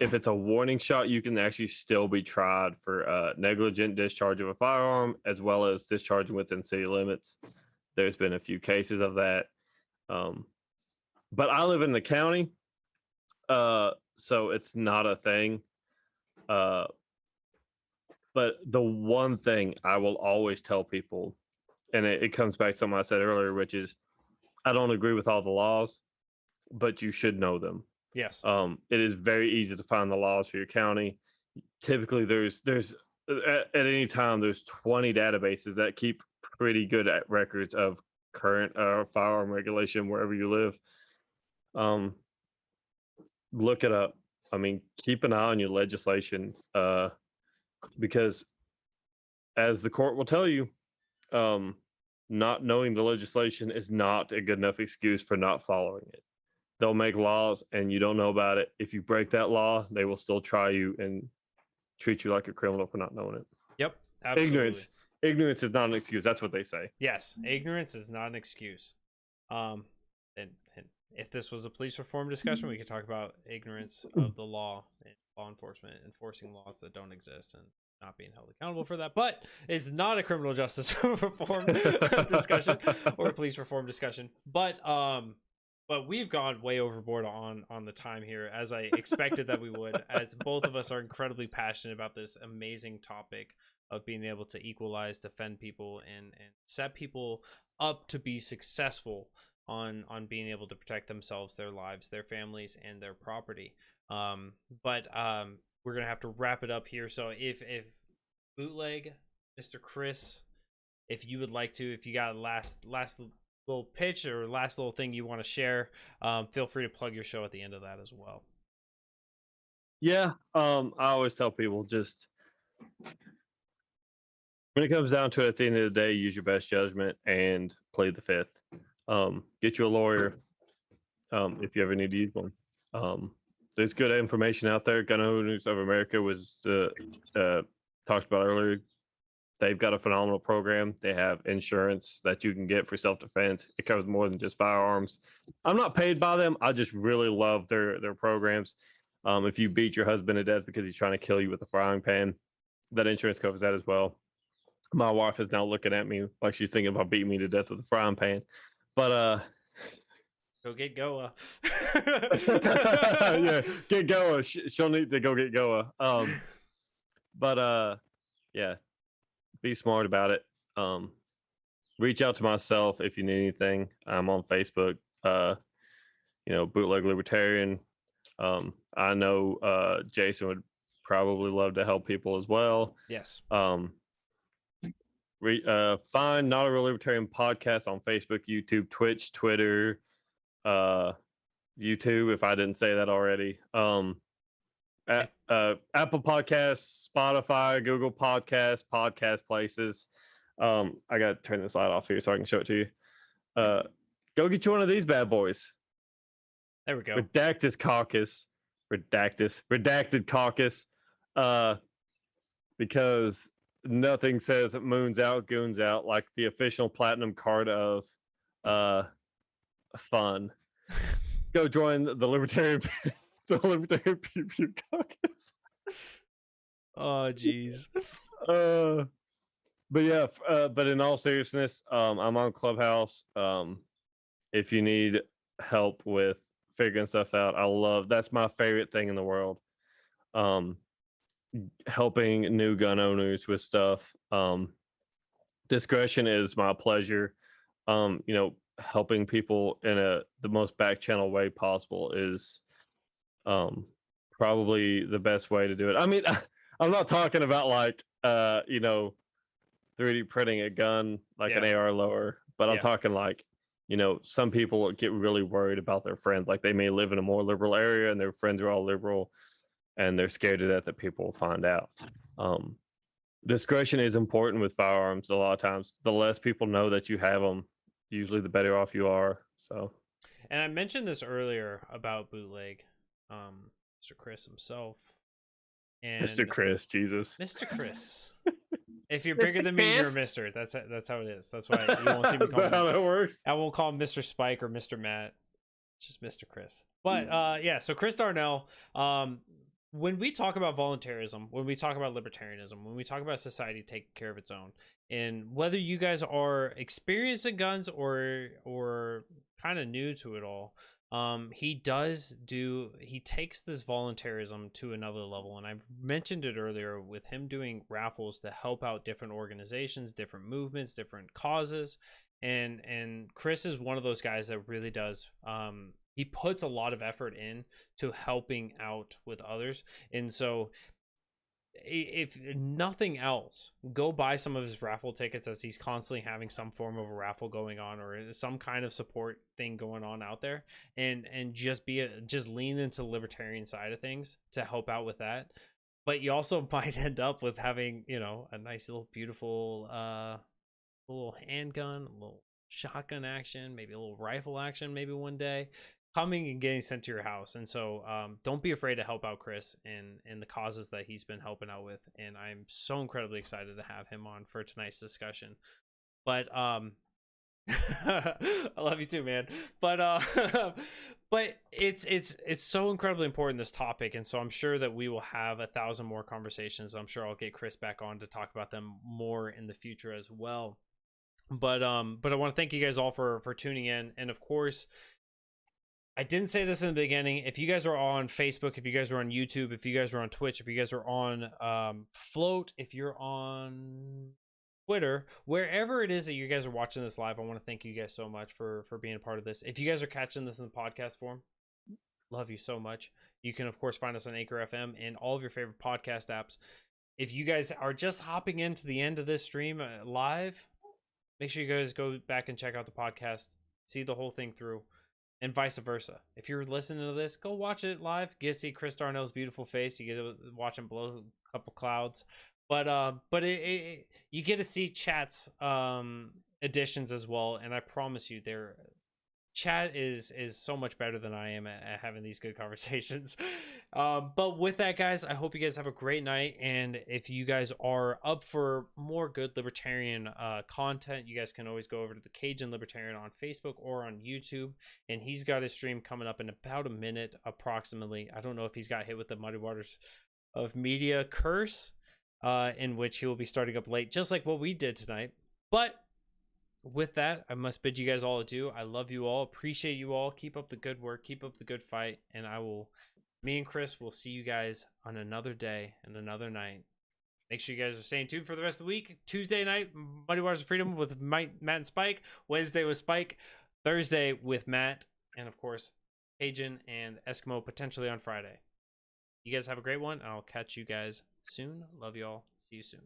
If it's a warning shot, you can actually still be tried for negligent discharge of a firearm, as well as discharging within city limits. There's been a few cases of that. But I live in the county, so it's not a thing. But the one thing I will always tell people, and it comes back to something I said earlier, which is I don't agree with all the laws, but you should know them. Yes. It is very easy to find the laws for your county. Typically, there's at any time there's 20 databases that keep pretty good at records of current firearm regulation wherever you live. Look it up. I mean, keep an eye on your legislation, because as the court will tell you, not knowing the legislation is not a good enough excuse for not following it. They'll make laws and you don't know about it. If you break that law, they will still try you and treat you like a criminal for not knowing it. Yep, absolutely. Ignorance is not an excuse. That's what they say. Yes, ignorance is not an excuse. And if this was a police reform discussion, we could talk about ignorance of the law and law enforcement enforcing laws that don't exist and not being held accountable for that. But it's not a criminal justice reform discussion or a police reform discussion. But we've gone way overboard on the time here, as I expected that we would, as both of us are incredibly passionate about this amazing topic of being able to equalize, defend people, and set people up to be successful on being able to protect themselves, their lives, their families, and their property. But we're gonna have to wrap it up here. So if Bootleg, Mr. Chris, if you would like to, if you got a last little pitch or last little thing you want to share, feel free to plug your show at the end of that as well. Yeah, I always tell people, just when it comes down to it, at the end of the day, use your best judgment and plead the fifth. Get you a lawyer if you ever need to use one. There's good information out there. Gun Owners of America was talked about earlier. They've got a phenomenal program. They have insurance that you can get for self-defense. It covers more than just firearms. I'm not paid by them. I just really love their programs. If you beat your husband to death because he's trying to kill you with a frying pan, that insurance covers that as well. My wife is now looking at me like she's thinking about beating me to death with a frying pan. But go get Goa. Yeah, get Goa. She'll need to go get Goa. But yeah, be smart about it. Reach out to myself if you need anything. I'm on Facebook. Bootleg Libertarian. I know Jason would probably love to help people as well. Yes. Find Not a Real Libertarian podcast on Facebook, YouTube, Twitch, Twitter, YouTube, if I didn't say that already. Apple Podcasts, Spotify, Google Podcasts, podcast places. I gotta turn this light off here so I can show it to you. Go get you one of these bad boys. There we go. Redacted caucus. Because nothing says moons out, goons out like the official platinum card of fun. Go join the Libertarian Pew Pew Caucus. Oh, jeez. But yeah, but in all seriousness, I'm on Clubhouse. If you need help with figuring stuff out, that's my favorite thing in the world. Helping new gun owners with stuff. Discretion is my pleasure. Helping people in the most back channel way possible is probably the best way to do it. I mean, I'm not talking about like 3D printing a gun like an AR lower, but I'm talking like, some people get really worried about their friends. Like they may live in a more liberal area and their friends are all liberal and they're scared to death that people will find out. Discretion is important with firearms. A lot of times, the less people know that you have them, usually the better off you are. So, and I mentioned this earlier about bootleg, Mr. Chris himself, and Mr. Chris, Jesus, Mr. Chris. If you're bigger than me, you're a Mister. That's how it is. That's why you won't see me call him. How that works? I won't call him Mr. Spike or Mr. Matt. It's just Mr. Chris. But yeah. So Chris Darnell. When we talk about voluntarism, when we talk about libertarianism, when we talk about society taking care of its own, and whether you guys are experienced in guns or kind of new to it all, he takes this voluntarism to another level. And I've mentioned it earlier with him doing raffles to help out different organizations, different movements, different causes. And Chris is one of those guys that really does, he puts a lot of effort in to helping out with others. And so if nothing else, go buy some of his raffle tickets, as he's constantly having some form of a raffle going on or some kind of support thing going on out there, and just just lean into the libertarian side of things to help out with that. But you also might end up with having, a nice little beautiful little handgun, a little shotgun action, maybe a little rifle action, maybe one day coming and getting sent to your house. And so don't be afraid to help out Chris and the causes that he's been helping out with. And I'm so incredibly excited to have him on for tonight's discussion. But I love you too, man. But but it's so incredibly important, this topic, and so I'm sure that we will have 1,000 more conversations. I'm sure I'll get Chris back on to talk about them more in the future as well. But I want to thank you guys all for tuning in. And of course, I didn't say this in the beginning. If you guys are on Facebook, if you guys are on YouTube, if you guys are on Twitch, if you guys are on Float, if you're on Twitter, wherever it is that you guys are watching this live, I want to thank you guys so much for being a part of this. If you guys are catching this in the podcast form, love you so much. You can, of course, find us on Anchor FM and all of your favorite podcast apps. If you guys are just hopping into the end of this stream live, make sure you guys go back and check out the podcast, see the whole thing through. And vice versa. If you're listening to this, go watch it live. Get to see Chris Darnell's beautiful face. You get to watch him blow a couple clouds. But you get to see Chat's additions as well. And I promise you, Chat is so much better than I am at having these good conversations. But with that, guys, I hope you guys have a great night. And if you guys are up for more good libertarian content, you guys can always go over to the Cajun Libertarian on Facebook or on YouTube. And he's got his stream coming up in about a minute approximately. I don't know if he's got hit with the Muddy Waters of Media curse, in which he will be starting up late, just like what we did tonight. But with that, I must bid you guys all adieu. I love you all. Appreciate you all. Keep up the good work. Keep up the good fight. And me and Chris will see you guys on another day and another night. Make sure you guys are staying tuned for the rest of the week. Tuesday night, Muddy Waters of Freedom with Matt and Spike. Wednesday with Spike. Thursday with Matt. And of course, Cajun and Eskimo potentially on Friday. You guys have a great one. I'll catch you guys soon. Love you all. See you soon.